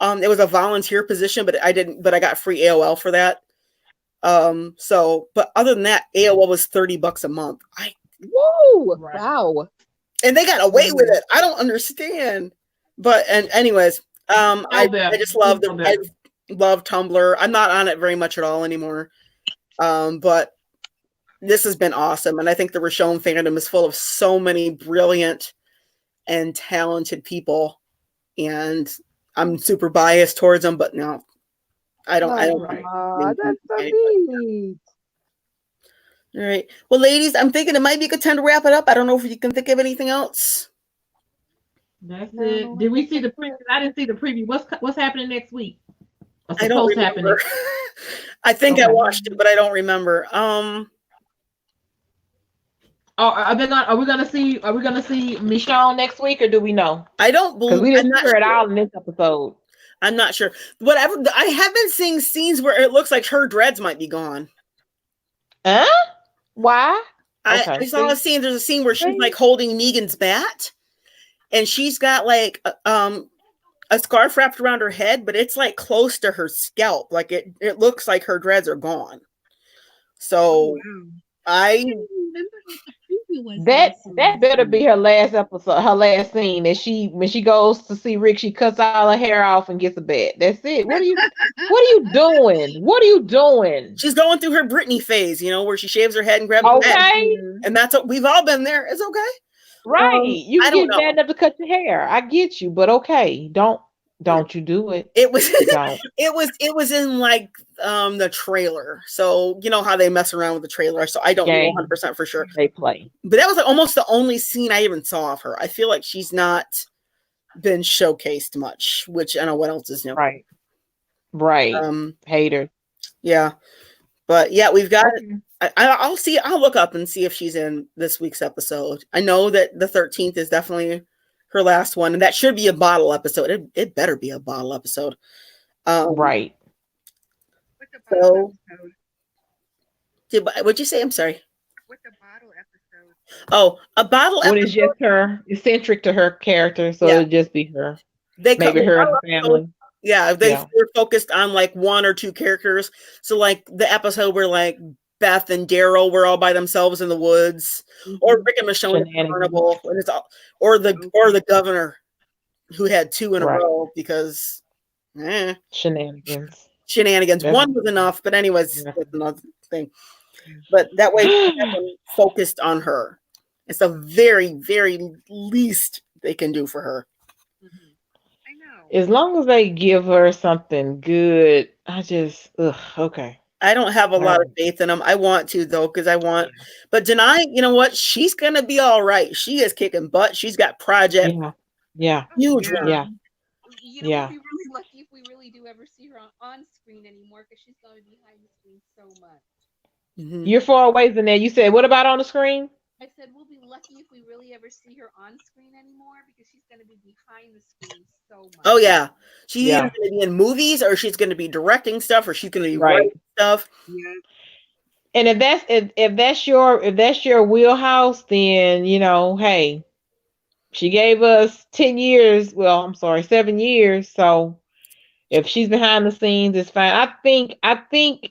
It was a volunteer position, but I got free AOL for that. But other than that, AOL was $30 a month. Wow. And they got away with it. I don't understand. But anyways, I just love I love Tumblr. I'm not on it very much at all anymore. But this has been awesome. And I think the Richonne fandom is full of so many brilliant and talented people. And I'm super biased towards them, but no, I don't. That's so neat. All right. Well, ladies, I'm thinking it might be a good time to wrap it up. I don't know if you can think of anything else. That's it. Did we see the preview? I didn't see the preview. What's happening next week? I don't remember. I think I watched it, but I don't remember. Are we gonna see Michonne next week, or do we know? I don't believe we didn't hear it all in this episode. I'm not sure. Whatever. I have been seeing scenes where it looks like her dreads might be gone. Huh? Why? I saw a scene. There's a scene where she's like holding Negan's bat, and she's got like a scarf wrapped around her head, but it's like close to her scalp. Like it looks like her dreads are gone. So that better be her last episode, her last scene. That when she goes to see Rick, she cuts all her hair off and gets a bat. That's it. What are you doing? What are you doing? She's going through her Britney phase, where she shaves her head and grabs her head. And that's what we've all been there. It's okay. Right. You get bad enough to cut your hair. I get you, but okay. Don't Don't you do it. It was Don't. it was in like the trailer. So you know how they mess around with the trailer. So I don't know 100% for sure. They play. But that was like almost the only scene I even saw of her. I feel like she's not been showcased much, which I don't know what else is new. Right. Right. Hater. Yeah. But yeah, we've got I'll see. I'll look up and see if she's in this week's episode. I know that the 13th is definitely her last one, and that should be a bottle episode. It better be a bottle episode. Right. What's a bottle episode? What'd you say? I'm sorry. What's a bottle episode? Oh, a bottle episode. When it's just her, eccentric to her character, so it'll just be her. Maybe her and the family. Yeah, they're focused on like one or two characters. So like the episode where like Beth and Daryl were all by themselves in the woods, or Rick and Michonne at the carnival, and it's all, or the governor who had two in a row because shenanigans. One was enough, but anyways, that's another thing. But that way, they focused on her. It's the very, very least they can do for her. As long as they give her something good, okay. I don't have a lot of faith in them. I want to though, because I want. But Denai, you know what? She's gonna be all right. She is kicking butt. She's got project. Yeah. Huge one. Yeah. You know, we'll be really lucky if we really do ever see her on screen anymore, because she's going to be behind the screen so much. You're far away from there. You said, what about on the screen? I said we'll be lucky if we really ever see her on screen anymore, because she's going to be behind the screen so much. Oh yeah, she's either going to be in movies, or she's going to be directing stuff, or she's going to be writing stuff. Yeah. And if that's your wheelhouse, then hey, she gave us 10 years. Well, I'm sorry, 7 years. So if she's behind the scenes, it's fine. I think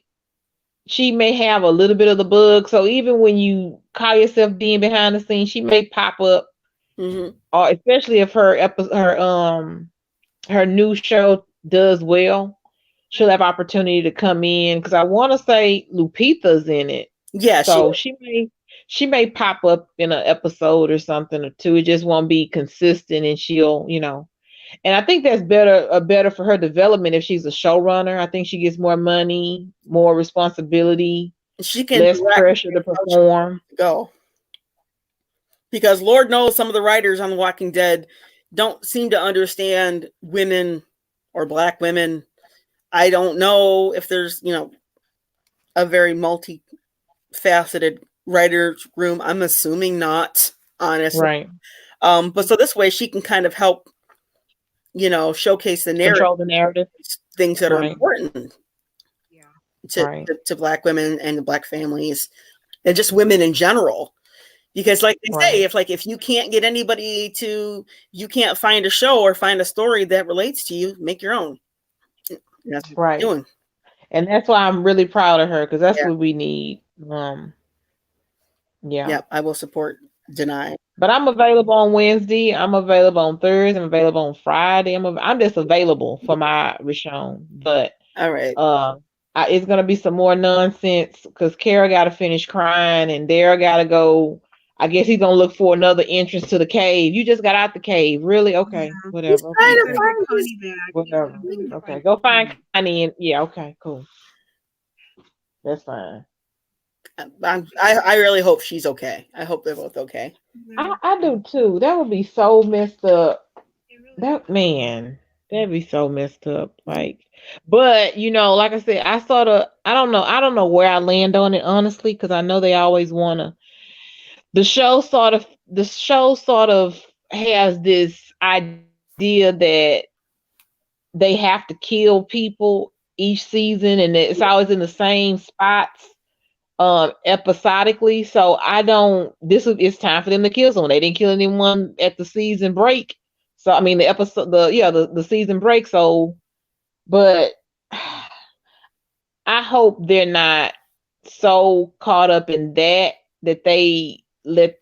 she may have a little bit of the bug. So even when you call yourself being behind the scenes, she may pop up. Or especially if her new show does well, she'll have opportunity to come in, because I want to say Lupita's in it. Yeah, so she may pop up in an episode or something or two. It just won't be consistent, and she'll and I think that's better for her development if she's a showrunner. I think she gets more money, more responsibility, she can less pressure to perform. Go. Because Lord knows some of the writers on The Walking Dead don't seem to understand women or Black women. I don't know if there's, a very multifaceted writer's room. I'm assuming not, honestly. Right. But so this way she can kind of help, showcase the narrative. Control the narrative. Things that are important to Black women and the Black families and just women in general. Because like they say, if you can't get anybody you can't find a show or find a story that relates to you, make your own. That's what we're doing. And that's why I'm really proud of her, because that's what we need. I will support Denai. But I'm available on Wednesday. I'm available on Thursday. I'm available on Friday. I'm just available for my Richonne. But all right. It's gonna be some more nonsense, because Kara got to finish crying, and Daryl got to go. I guess he's gonna look for another entrance to the cave. You just got out the cave, really? Okay, whatever. Whatever. Okay, go find Connie. And okay, cool. That's fine. I really hope she's okay. I hope they're both okay. I do too. That would be so messed up. That'd be so messed up. Like, but like I said, I don't know where I land on it, honestly, because I know they always wanna. The show sort of has this idea that they have to kill people each season, and it's always in the same spots. Episodically, so it's time for them to kill someone. They didn't kill anyone at the season break, so I mean the season break. So, but I hope they're not so caught up in that they let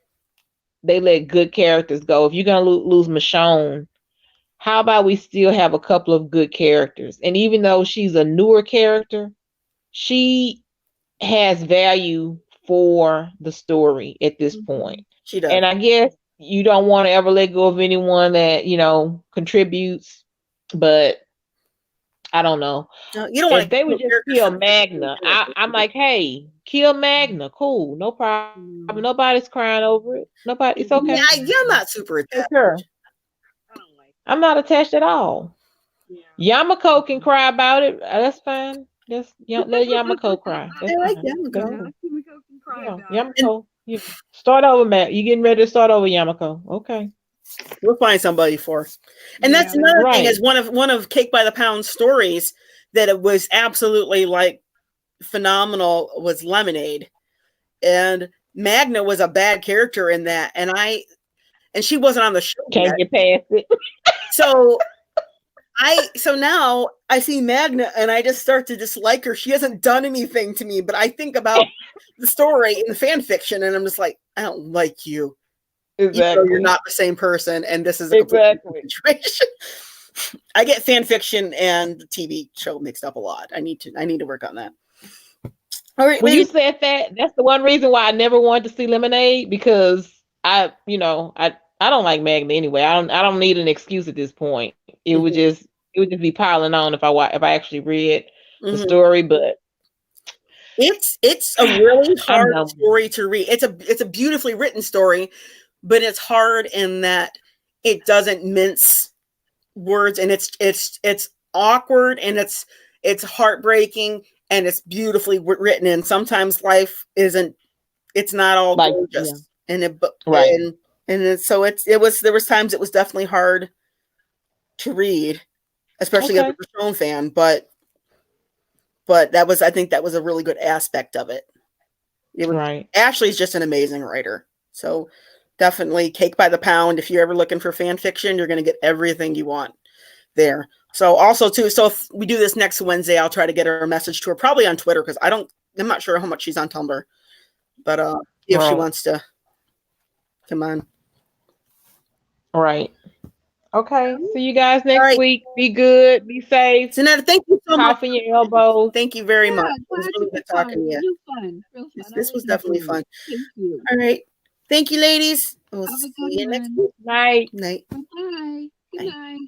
good characters go. If you're gonna lose Michonne, how about we still have a couple of good characters? And even though she's a newer character, she has value for the story at this point. She does. And I guess you don't want to ever let go of anyone that contributes. But I don't know. No, you don't If want they to would just kill Magna, I'm like, hey, kill Magna. Cool. No problem. Nobody's crying over it. Nobody. It's okay. Yeah, I'm not super attached. Sure. I'm not attached at all. Yamako can cry about it. That's fine. Just let Yamako cry. That's I like fine. Yamako. Yamako can cry Yeah, about it. Yamako. You start over, Matt. You getting ready to start over, Yamako? Okay. We'll find somebody for. And that's another thing is one of Cake by the Pound stories that it was absolutely like phenomenal was Lemonade. And Magna was a bad character in that. And she wasn't on the show Can't yet. get past it. So now I see Magna and I just start to dislike her. She hasn't done anything to me, but I think about the story in the fan fiction and I'm just like, I don't like you. Exactly. You're not the same person, and this is a complete situation. I get fan fiction and the TV show mixed up a lot. I need to work on that. All right. When you said that, that's the one reason why I never wanted to see Lemonade, because I don't like Magna anyway. I don't need an excuse at this point. It would just be piling on if I actually read the story, but it's a really hard story to read. It's a beautifully written story, but it's hard in that it doesn't mince words, and it's awkward, and it's heartbreaking, and it's beautifully written. And sometimes life it's not all gorgeous, and there was times it was definitely hard to read, especially as a Richonne fan, but I think that was a really good aspect of it. Ashley's just an amazing writer. So definitely Cake by the Pound. If you're ever looking for fan fiction, you're going to get everything you want there. So also too, so if we do this next Wednesday, I'll try to get her a message to her, probably on Twitter, because I'm not sure how much she's on Tumblr, but if she wants to come on. All right. Okay. See you guys next week. Be good. Be safe. Janetta, thank you so much. Cough in your elbows. Thank you very much. It was really good talking to you. Real fun. This was definitely fun. Thank you. All right. Thank you, ladies. We'll see you next week. Night. Night. Bye. Good night.